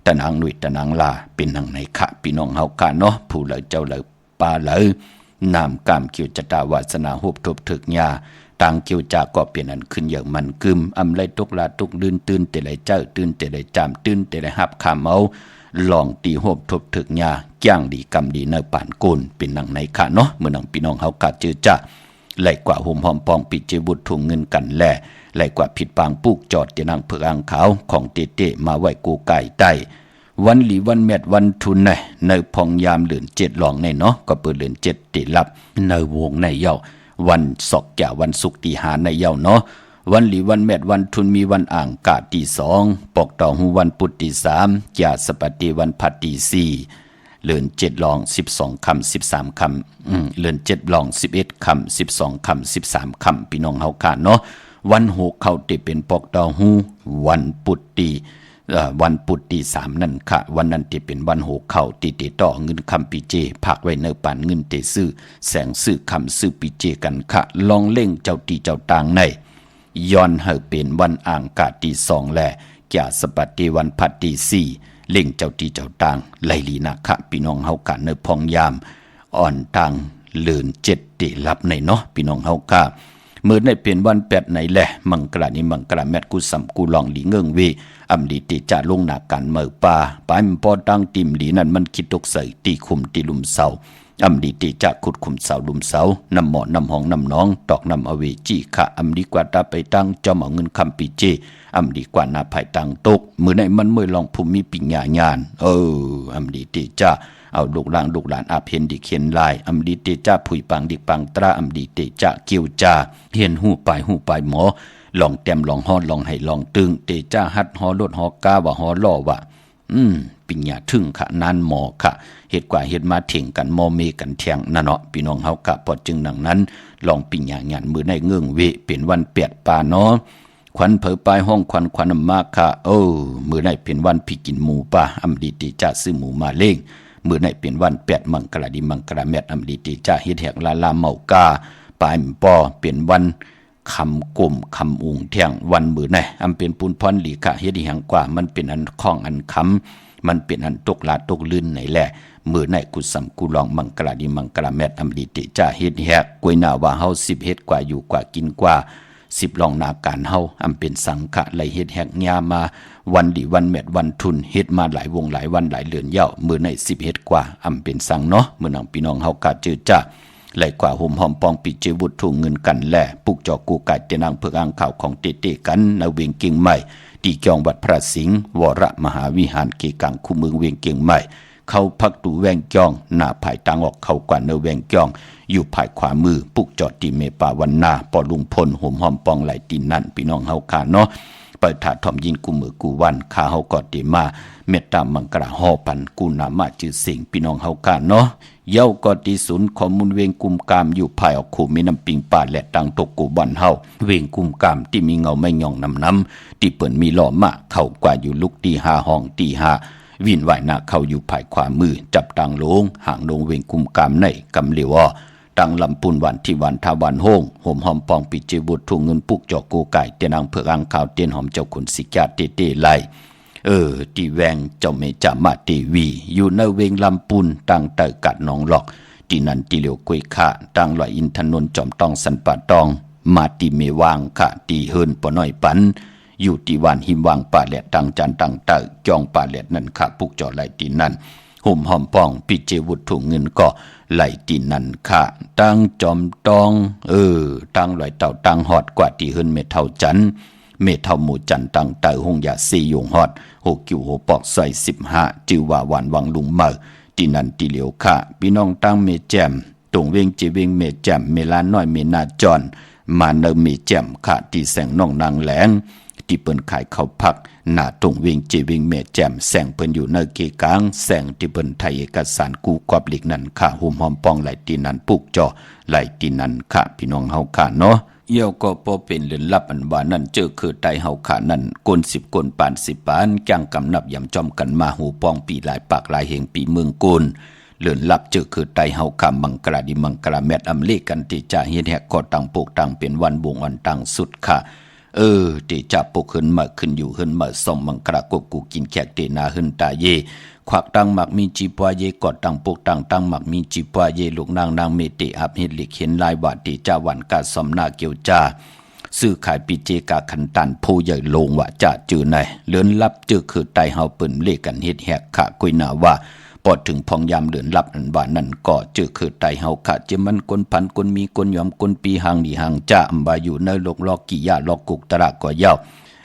ตะนางหนุ่ยตะนางลาเป็นนังในขะพี่น้องเฮาค่ะเนาะผู้เลยเจ้าเลยปาเลยนามกามเกี่ยวจตาวาสนาหบทบถึกยาต่างเกี่ยวจาก็เปลี่ยนอันขึ้นอย่างมันกึมอำไลตกลาตกลื่นตื่นแต่ไหลเจ้าตื่นแต่ไหลจามตื่นแต่ไหลหับขามเอา ลองตีโหบทบถึกยาย่างดีกำดีเนป่านกุนเป็นหนังในค่ะเนาะเมื่อหนังพี่น้องเฮากะเจอจ้ะไหลกว่าห่มหอมปองปิดเจบุตรทุ่งเงินกันแลไหลกว่าผิดปางปุกจอดเตนังเผือกอ่างขาวของเตมาไว้กูไก่ใต้วันหลีวันแมดวันทุนในพองยามเหลือน7หลองในเนาะก็เปิดเหลือน7ติรับในวงในเย้าวันศอกแก่วันศุกร์ตีหาในเย้าเนาะวันหลีวันแมดวันทุนมีวันอ่างกาตี2ปอกต่อหูวันปุตตี3จ่าสปฏิวันพัดตี4เลือน7หลอง12คำ13คำเลือน7หลอง11คำ12คำ13คำพี่น้องเฮาค่ะเนาะวันโหกเข้าติเป็นปอกต่อหูวันปุตตีวันปุตตี3นั่นค่ะวันนั้นที่เป็นวันโหเข้าติต่อเงินคำปีเจผักไว้เนปานเงินเตซื้อแสงซื้อคำซื้อปีเจกันค่ะลองเล่งเจ้าตีเจ้าต่างในย้อนให้เป็นวันอ่างกาตี2แลแก่สปัตติวันพัดตี4เล่งเจ้าตีเจ้าต่างไลลีนะค่ะพี่น้องเฮากันเนพองยามอ่อนต่างเลือน7ติรับในเนาะพี่น้องเฮาค่ะมื้อในเป็นวัน8ไหนแหละมังกรานี้มังกราแมตกุสัมกุลองหลีเงิงเวอำดีติจะลงหน้ากันเมื่อป่าปายมปอตั้งติมหลีนั้นมันคิดตกใส่ตีคุมตีลุมเสาอำดีติจะขุดคุมเสาลุมเสาน้ำหมอน้ำห้องน้ำน้องตอกน้ำอเวจีค่ะอำดีกว่าตาไปตั้งจอมเอาเงินคำปีเจอำดีกว่านาภายตังตกมื้อในมันเมื่อลองภูมิปิญญาญาณอำดีติจะเอาลูกหลานอาเพนดิเขียนลายอำดีติจะผุยปังดิปังตราอำดีติจะเกี่ยวจาเห็นหูปลายหมอลองแต้มลองฮอดลองให้ลองตึงเตจ้าฮัดฮอรถฮอกาว่าฮอล่อว่าปิญญาถึงค่ะนานหมอค่ะเฮ็ดกว่าเฮ็ดมาเถ่งกันมอเมกันเถียงนั่นเนาะพี่น้องเฮากะพอจึงดังนั้นลองปิญญางานมือในเงื่งเวเป็นวันเปียดป่าเนาะควันเผอปลายห้องควันมากค่ะมือในเป็นวันพี่กินหมูป่าอำดีติจะซื้อหมูมาเล่งมือในเป็นวัน8มังกราดิมังกราแมดอำดีติจะเฮ็ดแหกลาเมากาปลายปอเป็นวันคำกลมคำอุงเที่ยงวันมือในอำเป็นปุนพรหลีค่ะเฮ็ดหังกว่ามันเป็นอันคล้องอันคำมันเป็นอันตกลาตกลื่นไหนแหละมือในกุสัมกุลองมังกราดิมังกราแมดอำดีติจะเฮ็ดแหกกวยหน้าว่าเฮา10เฮ็ดกว่าอยู่กว่ากินกว่า10ลองนาการเฮาอำเป็นสังฆะไหลเฮ็ดแหกยามาวันดีวันแมดวันทุนเฮ็ดมาหลายวงหลายวันหลายเดือนเย้ามือใน10เฮ็ดกว่าอำเป็นสังเนาะมื้อนังพี่น้องเฮากะจือจ้าไหลกว่าห่มหอมปองปิเจบุตรทุ่งเงินกันแลปุกจอกูไก่เตนางเผือกอ่างข่าวของเตกันนาเวียงเก่งใหม่ตีจองวัดพระสิงห์วรมหาวิหารเกกังคู่เมืองเวียงเก่งใหม่เข้าพักตูแวงจองหน้าภายตังออกเข้ากว่าเนแวงจองอยู่ภายขวามือปุกจอตีเมปาวันนาปอลุงพลห่มหอมปองไหลตีนั่นพี่น้องเฮาคาเนาะเปิดถาถ่อมยินกูมือกูวันข้าเฮากอดเดมาเมตตามังกราห่อปันกูนามาจือสิงพี่น้องเฮาคาเนาะเย้ากอดีศูนย์ข้อมูลเวงกุมกามอยู่ภายออกขู่มีน้ำปิงป่าและตังตกกูบันเฮาเวงกุมกามที่มีเงาไม่ย่องน้ำที่เปิ่นมีหล่อมะเข้ากว่าอยู่ลุกตี5ห้องตี5วินไหวหน้าเข้าอยู่ภายขวามือจับตังโลงห่างลงเวงกุมกามในกำเหลียวตังลำปูนวันที่วันทาวันโฮงห่มหอมปองปิเจบุตรทุ่งเงินปุกจอกกูไก่เตียนางเผือกอ่างขาวเตียนหอมเจ้าขุนสิกาเตไลตีแวงเจ้าเมจามาตีวีอยู่ในเวงลำปูนตังเตอกัดหนองหลอกตีนันตีเหลียวกุยข่าตังลอยอินทนนจอมตองสันปะตองมาตีเมวางค่ะตีเฮินปอน้อยปันอยู่ตีวันหิมวางป่าแหลดตังจันตังเตอจองป่าแหลดนั่นค่ะปุกจอไหลตีนั่นห่มหอมปองปิเจวุฒถุงเงินก็ไหลตีนั่นค่ะตังจอมตองตังลอยเต่าตังหอดกว่าตีเฮินเมเท่าจันเมเท่าหมู่จันตังเตอหงยาซียงฮอดโหกิวโหปอกใส่15จิวว่าหวานวังลุงเมอตีนันตีเหลียวค่ะพี่น้องตั้งเมแจมตรงเวงจีเวงเมแจมเมลาน้อยเมนาจอนมาเนเมแจมค่ะตีแสงน้องนางแหลงที่เปิ้นขายข้าวผักหน้าตรงเวงจีเวงเมแจมแสงเปิ้นอยู่ในเกกางแสงที่เปิ้นไทยเอกสารกูกอบหลีกนั่นค่ะหุ่มหอมปองไหลตีนันปุกจอไหลตีนันค่ะพี่น้องเฮาค่ะเนาะเยี่ยวก็พอเป็นเล่นลับอันว่านั่นเจอคือไตเฮาขานั่นกล10กลปาน10ปานจังกำนับยำจอมกันมาหูปองปีหลายปากหลายแห่งปีเมืองกุลเลื่อนลับเจอคือไตเฮาขามังกราดิมังกราแมดอำเลกันที่จะเฮ็ดแหกก็ตังปกตังเป็นวันบวงวันตังสุดค่ะที่จะปกขึ้นมาขึ้นอยู่ขึ้นมาส่องมังกรากบกูกินแขกเตนาขึ้นตาเยควักตังหมักมีจีปวาเยกอดตังปกตังตังหมักมีจีปวาเยลูกนางเมติอับเฮ็ดลิกเห็นลายบาดติจาวันกาสมนาเกียวจา ซื้อขายปีเจกาขันตันผู้ใหญ่ลงว่าจะจือไหนเลือนลับจือคือไตเฮาเปิ้นเลกันเฮ็ดแหกขะกุยนาว่าปอดถึงพองยามเลือนลับนั่นว่านั่นก็จือคือไตเฮาขะจิมันกนพันกนมีกนยอมกนปีหางดีหางจ้าอำบาอยู่ในโลกลอกกิยาลอกกุกตระก็ยาว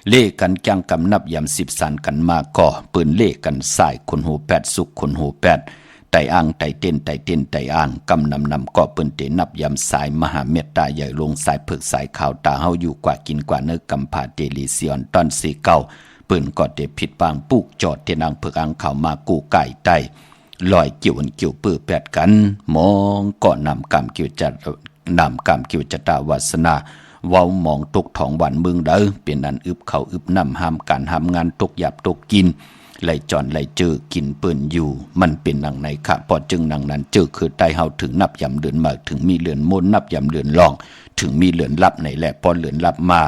เล่กันจังกำนับยำ10สันกันมาก็ปืนเล่กันสายคนหู8สุกคนหู8ไตอ่างไตเต้นไตอ่างกำนำก็ปืนเตนับยำสายมหาเมตตาใหญ่ลงสายเผือกสายขาวตาเฮาอยู่กว่ากินกว่าเนื้อกำผาเตลีเซียนตอนสีเก่าปืนก็เตผิดบางปุกจอดเตนังเผือกอ่างเข้ามากูไก่ไตลอยเกี่ยวปื้อแปดกันมองก็นำกำเกี่ยวจัตาวาสนาเว้ามองตกท้องวันเมืองเด้อเป็นอันอึบเขาอึบน้ำห้ามการห้ามงานตกหยับตกกินไหลจอนไหลเจอกินเปิ้นอยู่มันเป็นนังในค่ะพอจึงนังนั้นเจอคือไตเฮาถึงนับยำเดือนมาถึงมีเลือนมนนับยำเดือนลองถึงมีเลือนลับในแหละพอเลือนลับมา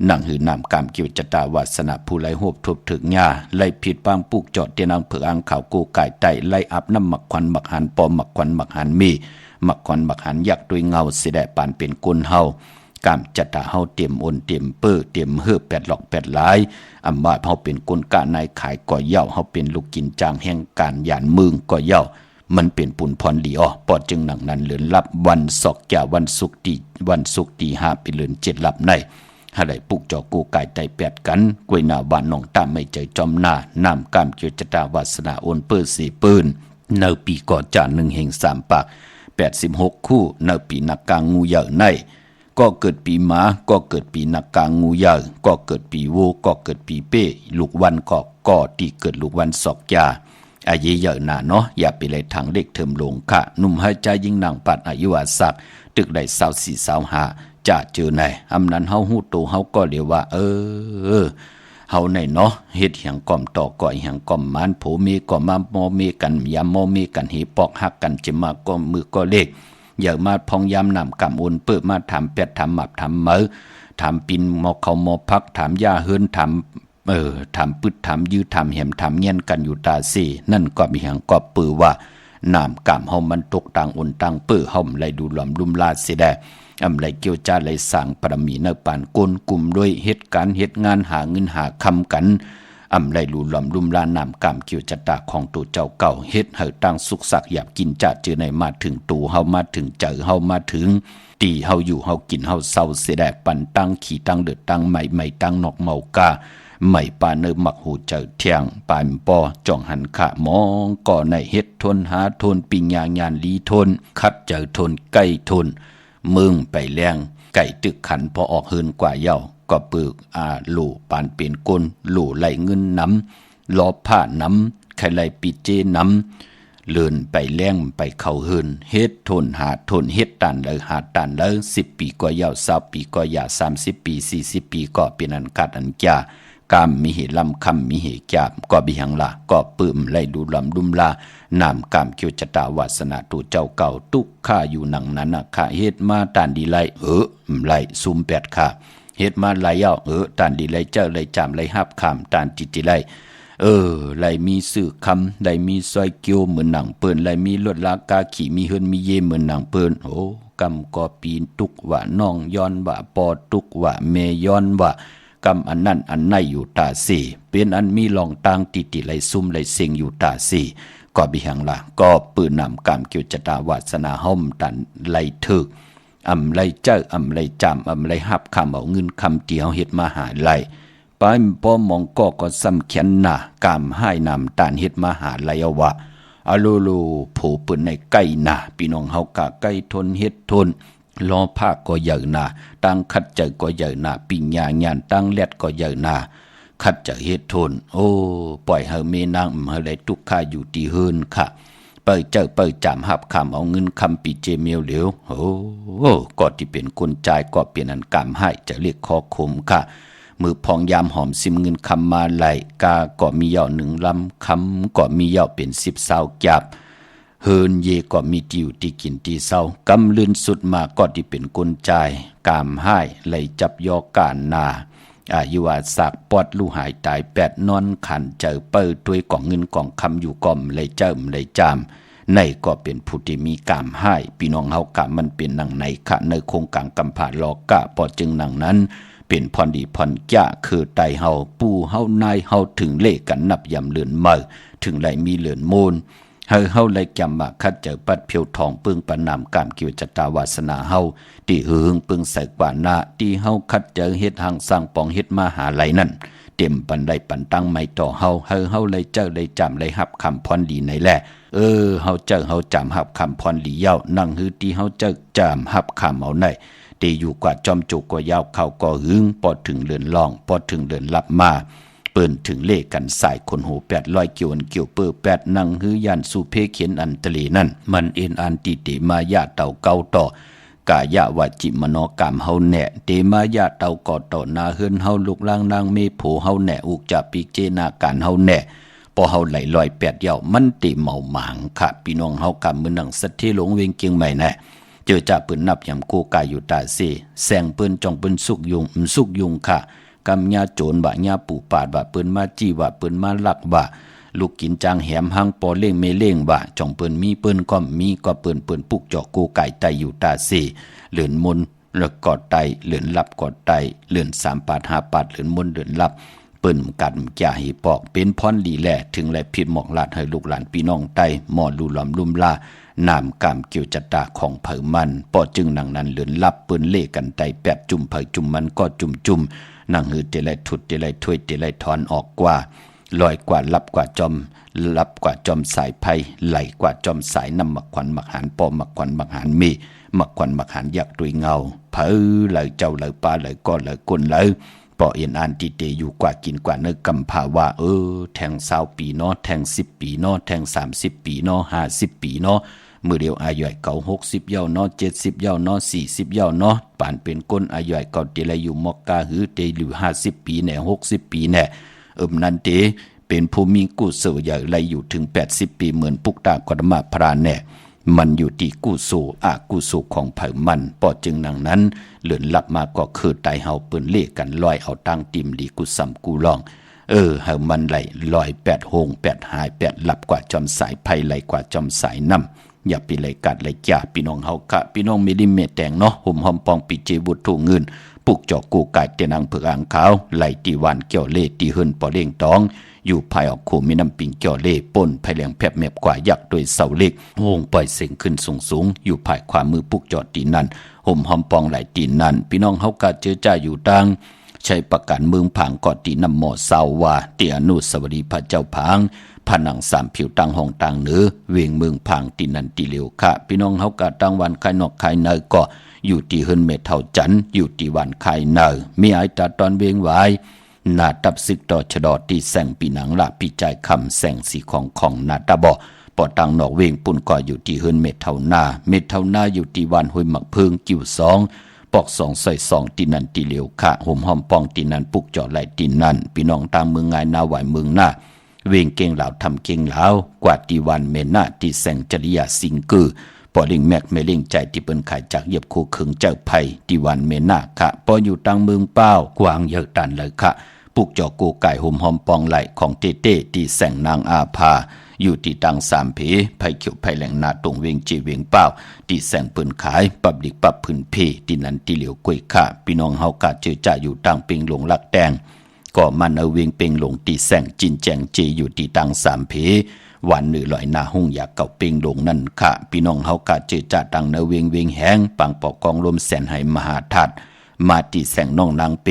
นั่งหือนำกามเกี่ยวจตาวาสนาผู้ไหลโหบทบถึงหญ้าไหลผิดปางปุกจอดเตียนังเผือกอ่างข่าวกูไก่ไตไหลอับน้ำหมักควันหมักหันปอมหมักควันหมักหันมีหมักควันหมักหันยักด้วยเงาสิได้ปานเป็นกุนเฮากามจัตตาเฮาเตรียมโอนเตรียมเปื้อเตรียมเฮือ8หลอก8หลายอำว่าเฮาเป็นคนกะนายขายก่อเย่าเฮาเป็นลูกกินจางแห่งการยานมึงก่อเย่ามันเป็นปุนพรดีอ้อปอดจึงหนังนั้นเลือนลับวันศอกจ่าวันศุกร์ที่5เป็นเลือน7ลับในหาได้ปุกจอกูไก่ไต8กันกวยหน้าบ้านน้องตามไม่ใจจอมหน้านำกามเกี่ยวจตาวาสนาโอนเปื้อ4ปืนในปีก่อนจาน1แห่ง3ปาก86คู่ในปีนักกางงูเหย่อในก็เกิดปีหมาก็เกิดปีนักกางงูยาวก็เกิดปีโวก็เกิดปีเป้ลูกวันก็ที่เกิดลูกวันศอกยาอายุเยอะหนาเนาะอย่าไปเลยทางเด็กเทิมลงค่ะหนุ่มหายใจยิ่งนางปัดอายุวาสักตึกได้24 25จะเจอไหนอำนั้นเฮาฮู้โตเฮาก็เรียกว่าเฮาในเนาะเฮ็ดหยังก่อมต่อก่อยหยังก่อมมานโผเมก็มามอเมกันยามมอเมกันเฮปอกหักกันจิมาก็มือก็เล็กอย่ามาพองยามนำกำโอนเปิดมาถามเป็ดถามหมับถามเมือถามปินมอเขามอพักถามย่าเฮิรนถามถามปึดถามยื้อถามแหมถามเงี้ยนกันอยู่ตาสีนั่นก็มีหยังก็ปือว่าน้ำกำเฮามันตกต่างโอนต่างปื้อเฮาไหลดูหลอมลุ่มลาเสียได้อำไหลเกี่ยวจ้าไหลสั่งปรมีเนปานกลกลุ่มด้วยเหตุการณ์เหตุงานหาเงินหาคำกันอำไรลูหลอมลุ่มลานามกามเกี่ยวจัตตาของตัวเจ้าเก่าเฮ็ดให้ตั้งสุขสักอยากกินจะเจอในมาถึงตูเฮามาถึงเจอเฮามาถึงตีเฮาอยู่เฮากินเฮาเศร้าเสียได้ปันตั้งขี่ตั้งเดือดตั้งใหม่ตั้งนอกเมากาไม่ปาเนอมักหูเจอเที่ยงปานปอจ่องหันขะมองก่อในเฮ็ดทนหาทนปิญญางานลีทนคัดเจอทนใกล้ทนมึงไปแรงไก่ตึกขันพอออกเฮินกว่าเย้าก็ปึกหลู่ปานเป็นก้นหลู่ไหลเงินน้ำลอผ้าน้ำไข่ไหลปีเจน้ำเลื่อนไปแรงไปเข้าเฮินเฮ็ดทนหาทนเฮ็ดตันเลยหาตันเลย10 ปีก็ยาว20 ปีก็ยา30 ปี40 ปีก็เป็นอันกัดอันแก่กามมีเหตุลำคำมีเหตุจามก็บิหังละก็ปื้มไหลดูลำดุมลานามกามเกี่ยวจตาวาสนาตูเจ้าเก่าตุกข้าอยู่หนังนั้นข้าเฮ็ดมาตานดีไลไหลซุ่ม8ข้าเฮ็ดมาหลายย่อตานดีไลเจ้าไลจามไลหับคำตานจิติไลไลมีสื่อคำไลมีซอยเกียวเหมือนหนังเปิ้นไลมีลวดลากาขี่มีเฮิรนมีเยเหมือนหนังเปิ้นกำก็ปีนตุกว่าน้องย้อนว่าปอตุกว่าเมย้อนว่ากำอันนั้นอันในอยู่ตาสีเป็นอันมีลองตางติไลซุ่มไลเสียงอยู่ตาสีก็บิหังละก็ปืนนำกามเกี่ยวจตาวาสนาห้อมตันไลถึกอำไรเจ้าอำไรจามอำไรหับคำเอาเงินคำเตียวเฮ็ดมาหาไลไปป้อมองก็ซ้ำเขียนหน้ากามให้นำตานเฮ็ดมาหาไลเอาว่าอะโลโลโผปืนในใกล้หน้าพี่น้องเฮากะใกล้ทนเฮ็ดทนรอภาคก็ใหญ่หน้าตั้งคัดเจอก็ใหญ่หน้าปิญญางานตั้งแลดก็ใหญ่หน้าคัดจะเฮ็ดทนปล่อยเฮาเมนางเฮาได้ทุกข้าอยู่ที่เฮินค่ะเปิดเจอเปิดจามหับคำเอาเงินคำปีเจเมียวเหลียวก็ที่เป็นคนจ่ายก็เป็นอันกรรมให้จะเรียกคอคมค่ะมือพองยามหอมซิมเงินคำมาไหลกาก็มีเหย่า1 ลำคำก็มีเหย่าเป็น10 20จับเฮินเยก็มีติวที่กินที่เศร้ากำลื่นสุดมาก็ที่เป็นคนจ่ายกามให้ไหลจับยอการนาอายุวาสักปอดลู่หายตาย8นอนขันเจอเปิดด้วยกล่องเงินกล่องคำอยู่ก่อมเลยเจิมเลยจาม ในก็เป็นผู้ที่มีกามให้พี่น้องเฮากามมันเป็นหนังในค่ะในโครงการกำผาลอกะปอจึงหนังนั้นเป็นพรดีพรจ้าคือไตเฮาปู่เฮานายเฮาถึงเลขกันนับยำเลือนเมื่อถึงไหลมีเลือนมูลเฮาเลยจำมาคัดเจอปัดเพียวทองปึงปนามกามเกี่ยวจตาวาสนาเฮาที่หึงปึงใส่กว่านาที่เฮาคัดเจอเฮ็ดหางสร้างปองเฮ็ดมาหาไหลนั่นเต็มปันได้ปันตั้งไม่ต่อเฮาเลยเจอเลยจำเลยหับคำพรดีในแหละเฮาเจอเฮาจำหับคำพรดีเย้านั่งฮือที่เฮาเจอจำหับคำเอาในตีอยู่กว่าจอมจุกก็ยาวเข้าก็หึงพอถึงเลือนล่องพอถึงเลือนลับมาเปิ้นถึงเลขกันสายคนหู800เกี่ยวเกี่ยวเปื้อ8นั่งฮือยันสุเพเขียนอันตลีนั่นมันเอ็นอันติมายาเต่าเก่าต่อกายะวาจิมโนกรรมเฮาแหน่เตมายาเต่าก่อต่อนาเฮือนเฮาลุกล่างนางเมโผเฮาแหน่อุกจะปิกเจนาการเฮาแหน่พอเฮาไหลลอย8เย่ามันติเมาหมางค่ะพี่น้องเฮากำมือนังสัตที่หลงเวงเกียงใหม่แน่เจอจ่าปืนนับยำโกกายอยู่ตาเสแสงปืนจองปืนสุกยุงค่ะกำญาโจรบะญาปู่ปาดบะปืนมาจี้บะปืนมาลักบะลูกกินจางแหมหังปอเล่งเมเล่งบะจองปืนมีปืนก็มีก็ปืนปุกเจาะโกไก่ไตอยู่ตาเสเหลือนมนแล้วกอดไตเหลือนลับกอดไตเหลือน3 ปาด5 ปาดเหลือนมนเหลือนลับปืนกันจ่าหิปอกเป็นพรดีแหล่ถึงไหลผิดหมอกลาดให้ลูกหลานพี่น้องไตหมอลูหลอมลุ่มลานามกามเกี่ยวจัตตาของเผอมันปอจึงหนังนั้นเหลือนลับปืนเล่กันไต8จุ่มเผอจุ่มมันก็จุ่มนั่งหือเตไลทุดเตไลถ้วยเตไลถอนออกกว่าลอยกว่าลับกว่าจอมลับกว่าจอมสายไผ่ไหลกว่าจอมสายนำมักขวัญมักหานปอมักขวัญมักหานมีมักขวัญมักหานยักษ์ด้วยเงาเผอไหลเจ้าไหลปลาไหลก้อนไหลก้นไหลปอเอ็นอันติเตอยู่กว่ากินกว่าเนื้อกำภาวะแทง20 ปีเนาะแทง10 ปีเนาะแทง30 ปีเนาะ50 ปีเนาะมือเดียวอายุเก่า60เย้าเนาะ70เย้าเนาะ40เย้าเนาะป่านเป็นก้นอายุเก่าเตละอยู่มอกกาหือเตหรือ50 ปีแน่60 ปีแน่นั่นเตเป็นภูมิกุศลใหญ่ไหลอยู่ถึง80 ปีเหมือนปุกตากรมะพระแน่มันอยู่ที่กุศลกุศลของเผ่ามันปอจึงนังนั้นเหลือนลับมาก็คือไตเฮาเปิ้นเล่กันลอยเอาตั้งติมดีกุสัมกูลองเฮามันไหลลอย8โหง8หาย8ลับกว่าจอมสายไผไหลกว่าจอมสายน้ำอย่าไปไหลกัดไหลจ่าพี่น้องเฮากะพี่น้องไม่ได้เมแตงเนาะห่มหอมปองปิเจบุตรถูเงินปุกจอกกูกายเตนังเผือกอ่างขาวไหลตีวันเกี่ยวเล่ตีเฮินปอเล่งตองอยู่ภายออกโคมีน้ำปิงเกี่ยวเล่ป่นภายแหลงแผบแมบกว่ายักษ์โดยเสาเล็กโหงปล่อยเสียงขึ้นสูงอยู่ภายขวามือปุกจอดตีนั่นห่มหอมปองไหลตีนั่นพี่น้องเฮากะเจอจ้าอยู่ตังใช้ประกันเมืองผางกอดตีน้ำหมอเสาว่าเตียนุสวรีพระเจ้าผางผนัง3ผิวตังห้องตังเหนือเวียงเมืองผางตีนันตีเหลียวค่ะพี่น้องเฮากะตังวันคายนอกคายเนยก็อยู่ที่เฮินเมเท่าจันอยู่ที่วันคายเนยมีไอตาตอนเวียงไว้นาตับซึกต่อชะดอตีแสงปีหนังละปีใจคำแสงสีของนาตาบอปอตังนอกเวียงปุ่นก็อยู่ที่เฮินเมเท่านาอยู่ที่วันห้วยหมักเพิงกิ่ว2ปอก2ใส่2ตีนันตีเหลียวค่ะห่มหอมปองตีนันปุกจอไหลตีนันพี่น้องตามเมืองงายนาไหวเมืองหน้าเวียงเก่งเหล่าทำเก่งเหล่ากว่าตีวันเมน่าที่แสงจริยาสิงกือปอลิงแมกเมลิงใจที่เปิ้นขายจากเหยียบคู่ขึงเจ้าไผ่ตีวันเมน่าค่ะปออยู่ตังเมืองเป้ากวางเยอะตันเลยค่ะปุกจอกูไก่ห่มหอมปองไหลของเต้ที่แสงนางอาภาอยู่ที่ตัง3 ผีไผ่เขียวไผ่แหลงนาตรงเวียงจีเวียงเป้าที่แสงเปิ้นขายปับดิกปับพื้นเพที่นั้นที่เหลียวกล้วยค่ะพี่น้องเฮากะเจอจ่าอยู่ตังปิงหลงลักแดงก็มันเอาเวียงเป่งหลงตีแสงจินแจงเจอยู่ที่ตัง3 ผีวันหรือลอยหน้าหุ่งอยากเก่าเป่งหลงนั่นค่ะพี่น้องเฮากะเจอจ่าตังเนเวียงแหงปังปอกกองลมแสนไหมหาทัดมาตีแสงน้องนางเป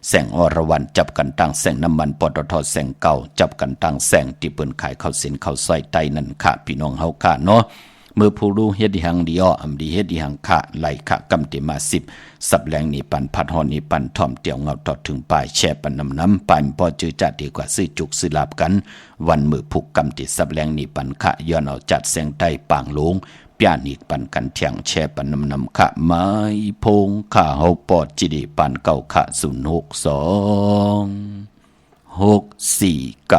แสงอรวรรณจับกันตั้งแสงน้ำมันปตทแสงเก่าจับกันตั้งแสงที่เปิ้นขายข้าวเส้นข้าวซอยไตนั่นค่ะพี่น้องเฮาค่ะเนาะเมื่อผู้รู้เฮ็ดหังดีอ้ออำดีเฮ็ดหังค่ะไหลค่ะกำติมา10สับแรงนี่ปันพัดฮอนนี่ปันถ่อมเตียวเงาตอดถึงปลายแช่ปันน้ำปลายพอเจอจัดดีกว่าซื้อจุกซื้อลาบกันวันมือผูกกำติสับแรงนี่ปันค่ะย้อนเอาจัดแสงไตปางหลงปียนิกปันกันเถียงแช่ปันน้ำค่ะไม้พงข้าเฮาปอดจิดีปันเก่าค่ะ062 6 4 9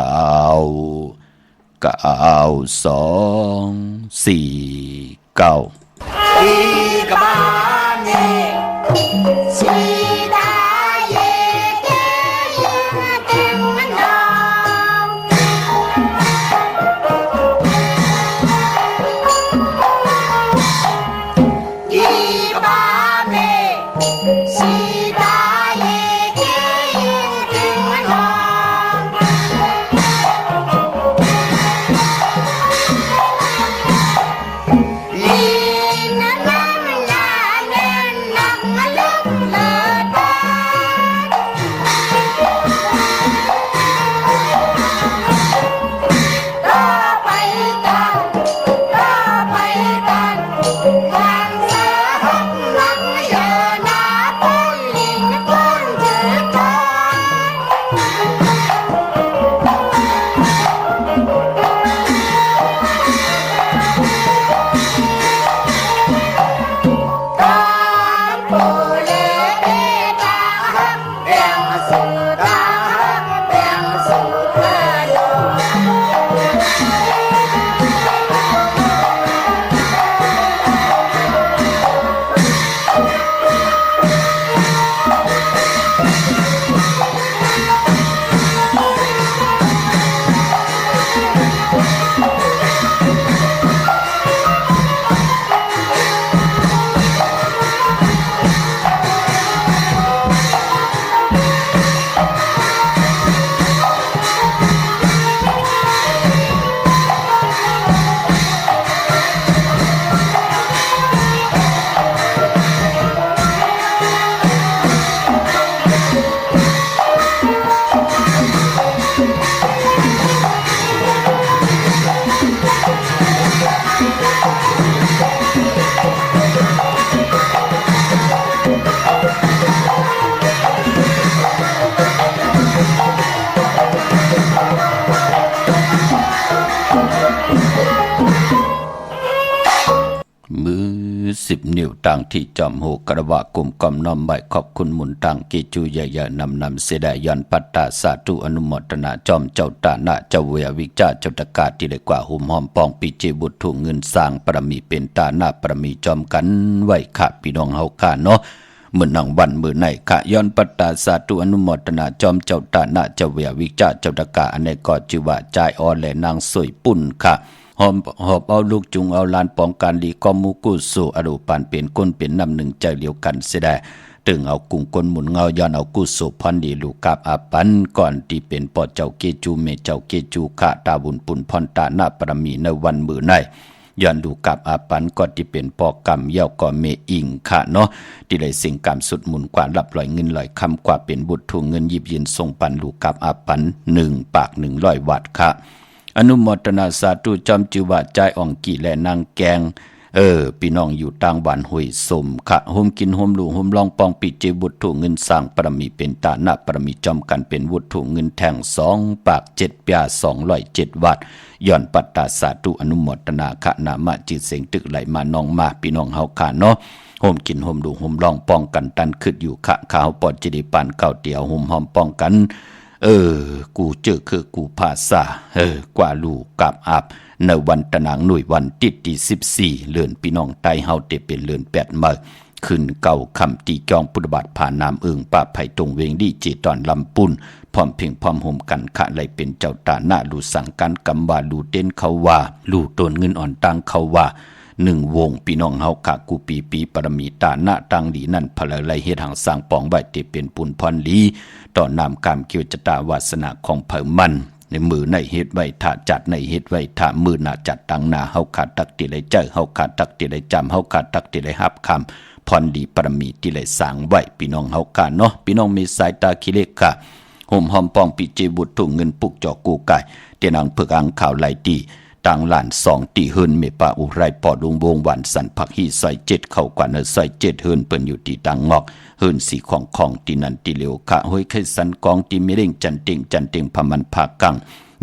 มือ10 นิ้วต่างที่จอมโหกระวะกลุ่มกอมน้อมใบขอบคุณหมุนต่างกิจูใหญ่ๆนำเสดย้อนปัตตาสาธุอนุโมทนาจอมเจ้าตานะเจ้าเวียวิจาเจ้าตะกาที่ได้กว่าหุมหอมปองปีเจบุตรถูกเงินสร้างปรมีเป็นตาหน้าปรมีจอมกันไว้ค่ะพี่น้องเฮาค่ะเนาะมื้อนังวันมื้อไหนค่ะย้อนปัตตาสาธุอนุโมทนาจอมเจ้าตานะเจ้าเวียวิจาเจ้าตะกาอันนี้ก็ชื่อว่าจายออและนางสวยปุ่นค่ะหอบเอาลูกจุงเอาลานปองการลีกอมูกุสุอรูปานเป็นก้นเป็นน้ำหนึ่งใจเดียวกันเสียได้ตึงเอากุ้งก้นหมุนเงาย้อนเอากุสุพันดีลูกกับอาปันก่อนที่เป็นปอเจ้าเกจูเมเจ้าเกจูขะตาบุญปุ่นพรตาหน้าปรมีในวันมือในย้อนดูกับอาปันก่อนที่เป็นปอกรรมเย้าก่อเมอิงค่ะเนาะที่ได้สิ่งกรรมสุดหมุนกว่ารับลอยเงินลอยคำกว่าเป็นบุตรถูกเงินยิบยินส่งปันลูกกับอาปัน1 ปาก 100 วัตค่ะอนุโมทนาสาธุจอมจิวะใจอ่องกี่และนางแกงพี่น้องอยู่ต่างบ้านห้วยสมค่ะโฮมกินโฮมลูโฮมลองปองปิเจบุตรถูกเงินสร้างปรมีเป็นตาหน้าปรมีจอมกันเป็นวุฒถูกเงินแทง2 ปาก 7 ปยา207 วัตย้อนปัตตาสาธุอนุโมทนาค่ะนามะจิตเสียงตึกไหลมาน้องมาพี่น้องเฮาค่ะเนาะโฮมกินโฮมลูโฮมลองปองกันตันขึ้นอยู่ค่ะขาวปอดจิริปานเก่าเตียวโฮมหอมปองกันกูเจอคือกูภาษากว่าลูกกับอับในวันตะนางหน่วยวันติดที่14เลือนพี่น้องไตเฮาเตเป็นเลือน8มื้อขึ้นเก่าคำตีจองพุทธบาทผ่านน้ำป่าไผ่ตรงเวงดีเจตอนลำปุ้นพร้อมเพียงพร้อมห่มกันขะไหลเป็นเจ้าตาหน้าลูสังกันกำว่าลูเต้นเขาว่าลูต้นเงินอ่อนตังเขาว่า1 วงพี่น้องเฮาขะกูปีปรมีตาหน้าตังหลีนั่นพลไหลเฮ็ดหังสร้างปองไว้เตเป็นปุนพรลีต่อนามกามเกียวจตาวาสนาของเผ่ามันในมือในเฮ็ดไว้ถ้าจัดในเฮ็ดไว้ถ้ามือหน้าจัดตังหน้าเฮาขาดตักติได้เจอเฮาขาดตักติได้จำเฮาขาดตักติได้รับคำพรดีปรมีที่ได้สร้างไว้พี่น้องเฮาค่ะเนาะพี่น้องมีสายตาคิเลกค่ะห่มหอมปองปิเจบุตรถุงเงินปุกจอกูไก่เตียนางเพิกอังข่าวไหลดีต่างหลาน2 ตีเฮินเมปาอุไรปอดวงวงสันผักฮีซอย7เข้ากว่าเนซอย7เฮินเปิ้นอยู่ที่ต่างงอกเฮินสีของที่นันติเลวขะห้อยไข่สันกองที่เมเร่งจันเต็งพมันภากัง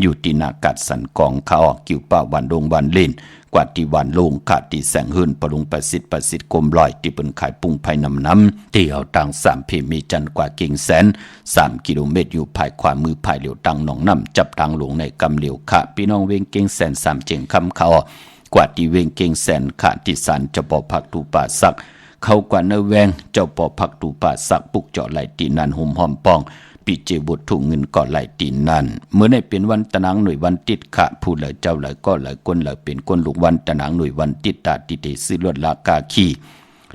อยู่ที่นากัดสันกองขาออกกิวป้าวันดงวันเล่นกว่าที่วันโลงขาดที่แสงเฮินปรุงประสิทธิ์กลมลอยที่เปิ้นขายปุ้งภายน้ำที่เอาตัง3 เพมีจันกว่าเก่งแสน3 กิโลเมตรอยู่ภายขวามือภายเหลียวตังหนองน้ำจับตังหลงในกำเหลียวขะพี่น้องเวงเก่งแสน3 เจงคำเขากว่าที่เวงเก่งแสนขะที่สันจะปอพักตูป่าสักเข้ากว่าเนแวงเจ้าปอพักตูป่าสักปุกเจาะไหลตีนันหุ่มหอมปองปิเจบุตรถูกเงินก่อไหลตีนันเมื่อในเป็นวันตะนางหน่วยวันติดขะผู้เหลือเจ้าเหลือก็เหลือก้นเหลือเป็นก้นลูกวันตะนางหน่วยวันติดตาติเตซื้อลวดลากาขี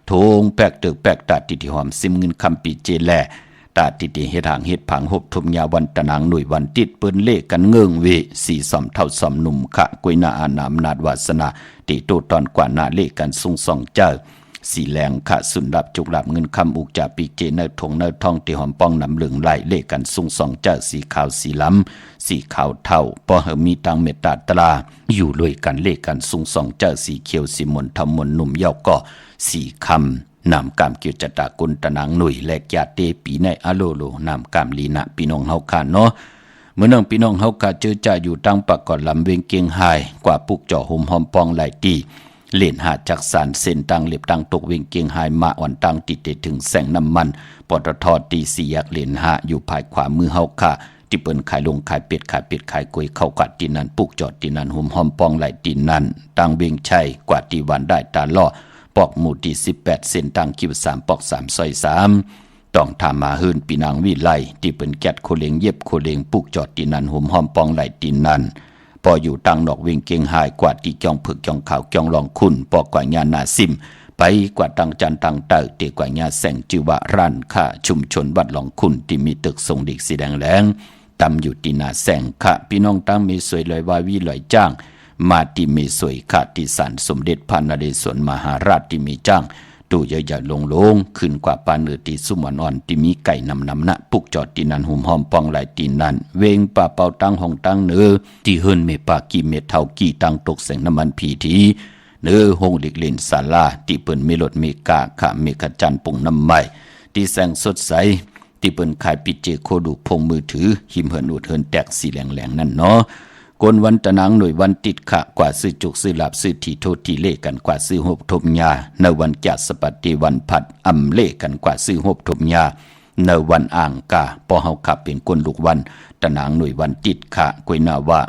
โถงแปกเตึกแปกตาติที่หอมซิมเงินคำปีเจแลตาติเตเฮ็ดหางเฮ็ดผังหบทุมยาวันตะนางหน่วยวันติดเปิ้นเล่กันเงิงเวสีสอมเท่าสอมหนุ่มขะกุยนาอานามนาดวาสนาติโตตอนกว่านาเล่กันซุงส่องเจ้าสีแหลงขะสุนดับจุกหลับเงินคำอุกจ่าปีเจเนทงเนทองที่หอมป้องนำเหลืองไหลเล่กันซุงส่องเจ้าสีขาวสีล้ำสีขาวเท่าปอเหมีตังเมตตาตราอยู่ด้วยกันเล่กันซุงส่องเจ้าสีเขียวสีมนทำมนหนุ่มเย้าก็สีคำนำกามเกียวจตากุลตะนางหนุ่ยแลกยาเตปีในอโลโลนำกามลีนะพี่น้องเฮาค่ะเนาะเมื่อน้องพี่น้องเฮาค่ะเจอจ่าอยู่ตั้งปากก่อนลำเวงเกียงไฮกว่าปุกจ่อห่มหอมปองไหลตีเล่นหาจักสารเส้นตังเล็บตังตกเวงเกียงไฮมาอ่อนตังติดถึงแสงน้ำมันปตทตี4 แยกเล่นหาอยู่ภายขวามือเฮาค่ะที่เปิ้นขายลงขายเป็ดขายกล้วยเข้ากัดตีนันปุกจอดตีนันห่มหอมปองไหลตีนันตังเวงชัยกว่าตีวันได้ตาล่อปอกหมู่ที่18เส้นตังคิว3ปอก3ซอย3ต้องทามาหืนปีนางวิไลที่เปิ้นแกดโคเลงเย็บโคเลงปุกจอดตีนันห่มหอมปองไหลตีนันพออยู่ตังนอกเวงเกียงไฮกว่าที่จองผึกจองขาวจองรองคุณปอกกว่าญานาซิมไปกว่าตังจันตังเตอเตกว่าญาแสงจิวะร้านค่าชุมชนวัดหลองคุณที่มีตึกทรงเด็กสีแดงแหลงตำอยู่ที่นาแสงค่ะพี่น้องตั้งมีสวยลอยวาวีลอยจ้างมาที่มีสวยค่ะที่ศาลสมเด็จพระนเรศวรมหาราชที่มีจ้างตู้ใหญ่ๆลงขึ้นกว่าปานเนือตีสุมอ่อนที่มีไก่นำนะปุกจอดตีนันหุ่มหอมปองไหลตีนันเวงป่าเป่าตังห้องตังเนือที่เฮิรนเมปากีเมเท่ากี่ตังตกแสงน้ำมันผีที เนื้อห้องเด็กเล่นศาลาที่เปิ้นมีรถมีกาค่ะมีขจันปุ่งน้ำใหม่ที่แสงสดใสที่เปิ้นขายปิดเจโคดูพงมือถือหิมเหินอุดเหินแตกสีแหลงๆนั่นเนาะกนวันตะนังหน่วยวันติดขะกว่าซื้อจุกซื้อหลับซื้อทีโทษทีเล่กันกว่าซื้อหบทบยาในวันจัดสปัตติวันผัดอำเล่กันกว่าซื้อหบทบยาในวันอ่างกาพอเฮาขับเป็นกนลูกวันตะนางหน่วยวันติดขะกวยนาว่า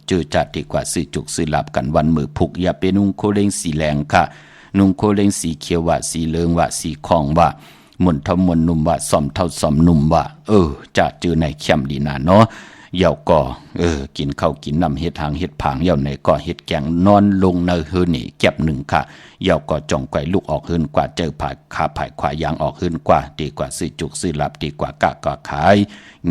เจอจัดดีกว่าซื้อจุกซื้อหลับกันวันมือพุกอย่าเป็นนุ่งโคเลงสีแหลงค่ะนุ่งโคเลงสีเขียวว่าสีเหลืองว่าสีคองว่ามนทมนนุ่มว่าซ่อมเท่าซ่อมนุ่มว่าจะเจอในเข้มดีนาเนาะเยาก็กินข้าวกินน้ำเฮ็ดหางเฮ็ดผางเยาในก็เฮ็ดแกงนอนลงในเฮือนี่แก็บหนึ่งค่ะเยาก็จ่องไกวลูกออกหื้นกว่าเจอผายขาผายขวายางออกหื้นกว่าดีกว่าซื้อจุกซื้อหลับดีกว่ากะก็ขาย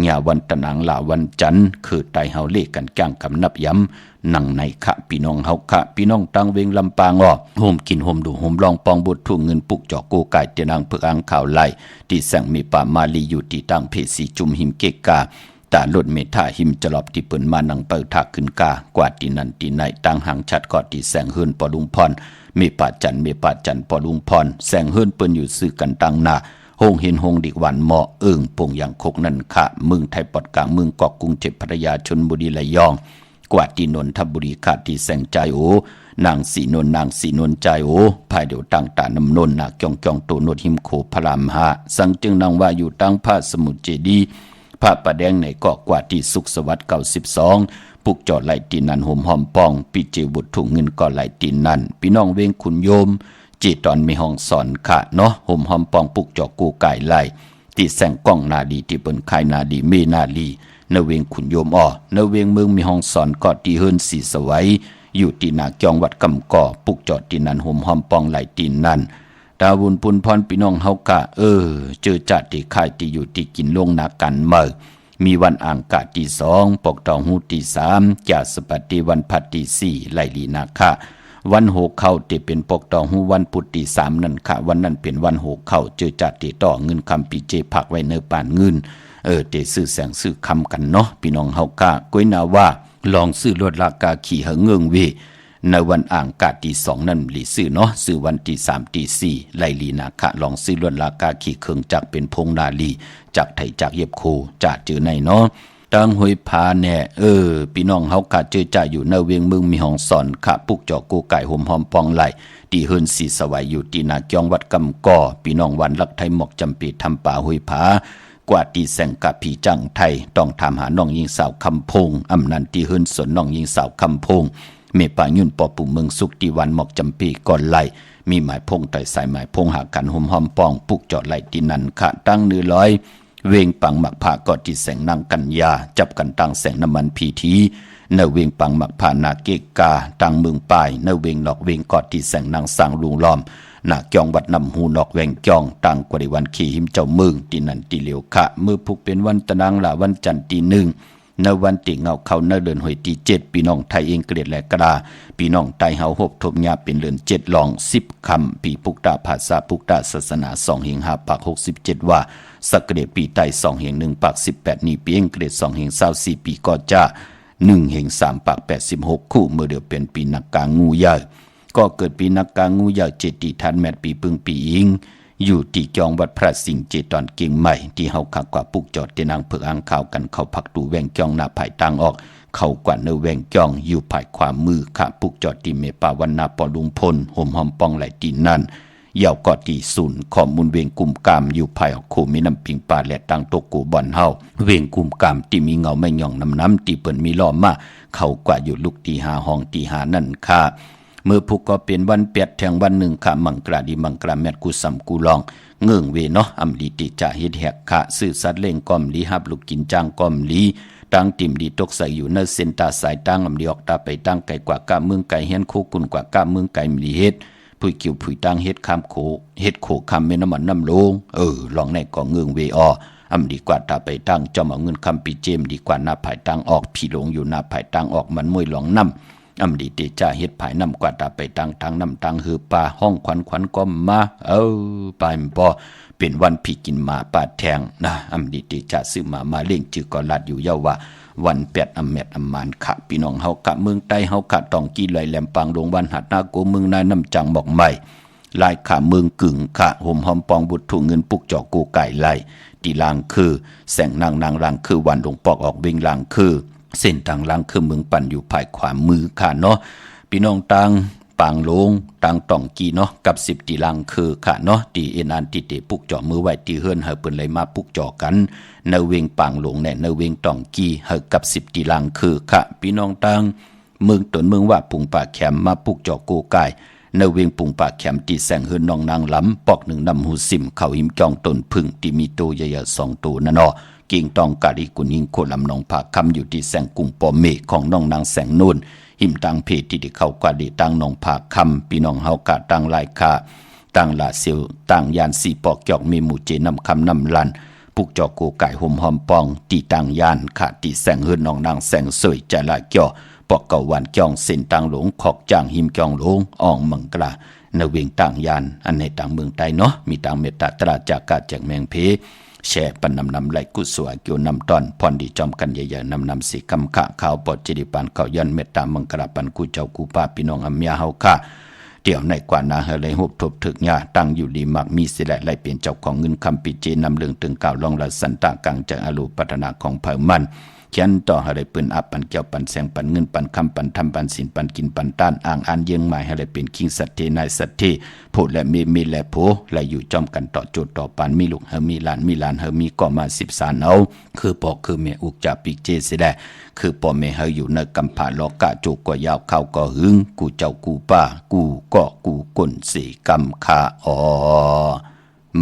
ญาวันตะนางลาวันจันทร์คือไตเฮาเลขกันก้างคำนับย้ำนั่งในค่ะพี่น้องเฮาค่ะพี่น้องตังเวงลำปางโฮมกินโฮมดูโฮมลองปองบุตรทุ่งเงินปุกจอกโกไก่เตนางเพืออังข่าวไล่ที่แสงมีป่ามาลีอยู่ที่ตั้งเพสีจุมหิมเกกาตาลดเมธาหิมจลอบที่เปิ้นมานังเปิดทักขึ้นกากว่าที่นั่นที่ไหนตั้งหางชัดกอดที่แสงเฮือนปอลุงพรมีป่าจันปอลุงพรแสงเฮือนเปิ้นอยู่ซื้อกันตั้งหน้าโฮงเห็นโฮงดิกวันเหมาะปงอย่างคกนั่นค่ะเมืองไทยปอดกลางเมืองเกาะกรุงเทพพัทยาชลบุรีระยองกว่าที่นนทบุรีขาดที่แสงใจนางสีนนใจภายเดียวตั้งตานำนนนาจองตัวนดหิมโคพระรามห้าสังจึงนางว่าอยู่ตั้งพระสมุทรเจดีย์พระประแดงในเกาะกว่าที่สุขสวัสดิ์92ปุกจอดไหลตีนันหอมหอมปองปีเจบุตรถุงเงินก่อไหลตีนันพี่น้องเวงคุณโยมจีตอนมีห้องสอนค่ะเนาะหอมหอมปองปุกจอกูไก่ไหลที่แสงกล้องนาดีที่เปิ้นคายนาดีเมนาลีนเวงคุณโยมนเวงเมืองมีห้องสอนกอดที่เฮิรนสีสวัยอยู่ที่นาจองวัดกำก่อปุกจอดตีนันหอมหอมปองไหลตีนันดาวุนปุนพรพี่น้องเฮากะเจอจัดที่ค่ายที่อยู่ที่กินลงนากันเมื่อมีวันอ่างกะที่2ปกตองหูที่3จากสปฏิวันพัดที่4ไลลีนาคะวันโหเข้าที่เป็นปกตองหูวันพุธที่3นั่นค่ะวันนั้นเป็นวันโหเข้าเจอจัดที่ต่อเงินคำปีเจผักไว้เนป่านเงินเตซื้อแสงซื้อคำกันเนาะพี่น้องเฮากะก้อยนาว่าลองซื้อลดราคาขี่เหงเงิงเวในวันอ่างกาดที่2นั่นหลีซื้อเนาะซื้อวันที่3ที่4ไลลีนาคะลองซื้อลดราคาขี่เครื่องจักเป็นพงนาลีจากไทยจากเย็บโคจากเจอในเนาะตังหวยพาแน่พี่น้องเฮากะเจอจ่าอยู่ในเวียงเมืองมีห้องสอนค่ะปุกจอกูไก่หอมหอมปองไหลที่เฮิรนสีสวัยอยู่ที่นาจองวัดกำก่อพี่น้องวันลักไทยหมอกจำปีทำป่าหวยพากว่าที่แสงกับผีจังไทยต้องถามหาน้องยิงสาวคำพงอำนันที่เฮิรนสนน้องยิงสาวคำพงเมปายุ่นปอปุ่มเมืองสุกที่วันหมอกจำปีก่อนไหลมีหมายพงต่อยสายหมายพงหากันหอมหอมปองปุกจอดไหลที่นันค่ะตั้งเนื้อร้อยเวงปังหมักผ่ากอดที่แสงนางกัญญาจับกันตั้งแสงน้ำมันพีทีเนเวงปังหมักผ่านาเกกาตั้งเมืองปลายเนเวงหลอกเวงกอดที่แสงนางสร้างลุงล้อมนาจองวัดนำหูนอกแวงจองตั้งกว่าในวันขี่หิมเจ้าเมืองที่นันที่เหลียวค่ะมือพุกเป็นวันตะนางละวันจันทร์ที่1ในวันติเงาเขาในเดือนหวยที่7พี่น้องไทยเองเกลียดและกระดาพี่น้องไทยเฮาหบทบญาเป็นเดือน7ลอง10คำปีปุกตาภาษาปุกตาศาสนา2เฮง5ปาก67ว่าสักเกลียดปีไต2เฮง1ปาก18นี่ปีเองเกลียด2เฮง24ปีก็จะ1เฮง3ปาก86คู่เมื่อเดือนเป็นปีนักกางูใหญ่ก็เกิดปีนักกางูใหญ่เจติทันแมตปีปึงปีอิงอยู่ที่จองวัดพระสิงห์เจตอนเก่งใหม่ที่เฮาขักกว่าปุกจอดเตนางเผือกอ่างข่าวกันเข้าพักดูแวงจองหน้าภายต่างออกเข้ากว่าเนแวงจองอยู่ภายความมือค่ะปุกจอดที่เมปาวันนาปอลุงพลหอมหอมปองไหลตีนั่นยาวกอที่ศูนย์ข้อมูลเวงกุมกามอยู่ภายออกโคมีน้ำปิงปลาและตังตกกูบ่อนเฮาเวงกุมกามที่มีเงาไม่หย่องน้ำที่เปิ้นมีล้อมมาเข้ากว่าอยู่ลูกที่5ห้องที่5นั่นค่ะเมื่อพุกก็เป็นวันเปียดแทงวัน1ค่ะมังกราดีมังกราแมดกูสำกูลองเงื่องเวเนาะอำลีติจ่าเฮ็ดแหกค่ะซื้อสัตว์เล่งก้อมลีฮับลูกกินจางก้อมลีตั้งติ่มดีตกใส่อยู่ในเส้นตาสายตั้งอำลีออกตาไปตั้งไกลกว่ากะเมืองไกลเฮียนโคกุนกว่ากะเมืองไกลมีเฮ็ดผู้คิวผู้ตั้งเฮ็ดคำโคเฮ็ดโคคำแม่น้ำมันน้ำลงลองในก็เงื่องเวอำดีกว่าตาไปตั้งจอมเอาเงินคำปีเจมดีกว่าหน้าภายตั้งออกผีหลงอยู่หน้าภายตั้งออกมันมวยหลองน้ำอำดีเตจ่าเฮ็ดภายน้ำกว่าตาไปตั้งทางน้ำตั้งหือป่าห้องขวัญก็มาไปปอเป็นวันผีกินหมาป่าแทงนะอำดีเตจ่าซื้อมาเล่งจือก็ลัดอยู่เยาว่า วันแปดอำแมดอำมานค่ะพี่น้องเฮากะเมืองใต้เฮากะตองกีไหลแหลมปางหลวงวันหัดนาโกเมืองนายน้ำจังบอกใหม่ลายขาเมืองกึ่งค่ะห่มหอมปองบุตรถูเงินปุกจอกกูไก่ไหลตีลางคือแสงนางลางคือวันหลวงปอกออกเบ่งลางคือเส้นทางลางคือเมืองปั่นอยู่ภายขวามือค่ะเนาะพี่น้องตังปางลงตังตองกีเนาะกับ10ตีลางคือค่ะเนาะตีเอ็นอันติเตปุกจอมือไว้ตีเฮือนเฮาเปิ้นเลยมาปุกจอกันในเวงปางลงแน่ในเวงตองกีเฮากับ10ตีลางคือค่ะพี่น้องตังเมืองตนเมืองว่าปุงปากแขมมาปุกจอกูไก่ในเวียงปุงปากแขมตีแสงเฮือนนองนางล้ำปอกหนึ่งนำหูซิมเขาหิมจองตนพึ่งที่มีโตใหญ่ๆ2ตัวนั่นเนาะกิ่งตองกาลิกุนิงโคลำนองผาคำอยู่ที่แสงกุงปอเมของน้องนางแสงนูนหิมตังเพที่ได้เข้ากว่าดีตังนองผาคำพี่น้องเฮากะตังลายคาตังลาเซียวตังยานสีปอกจอกมีหมู่เจนำคำนำลันปุกจอกโกไก่ห่มหอมปองตีตังยานขาตีแสงเฮือนน้องนางแสงสวยใจละเกี่ยวปอกเก่าวันจองเส้นต่างหลงขอกจางหิมจองหลงอ่องมังกลาในเวียงต่างยานอันในต่างเมืองใต้เนาะมีต่างเมตตาตราจากกาแจกแมงเพแช่ปันนำไหลกุศลเกี่ยวนำตอนพรดีจอมกันใหญ่ๆนำสีคำขะข่าวปอดจิริปันเขายันเมตตามังกลาปันกูเจ้ากูป้าพี่น้องอำยาเฮาค่ะเดี๋ยวในกว่านาเฮเลยหุบทบถึกญาตั้งอยู่ดีมักมีสิแลไหลเปลี่ยนเจ้าของเงินคำปิเจนำเรื่องตึงกล่าวลองละสันตากังจากอรูปัฒนาของเผ่ามันเขียนต่อให้ได้ปืนอับปันเกี่ยวปันแสงปันเงินปันคำปันทำปันสินปันกินปันต้านอ่างอันเยียงหมายให้ได้เป็นคิงสัตเทนายสัตเทพูดและมีและโผและอยู่จอมกันต่อโจทย์ต่อปันมีลูกเฮมีหลานเฮมีก็มา13เอาคือปอกคือเมอุกจาปิเจสิแลคือปอเมเฮอยู่ในกำผาลอกะโจกก็ยาวเข้าก็หึงกูเจ้ากูป้ากูก็กูก้นสีกำคาอ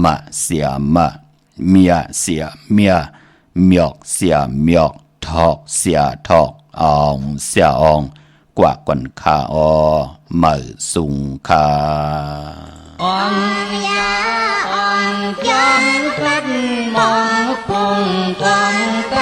มะเสียมะเมียเสียเมียหมอกเสียหมอกทอกเสียทอกอองเสียอองกว่าก่อนคาอเหมือสุงคาอ่อนยาอ่อนยันพลัดมองปุ่งกองไต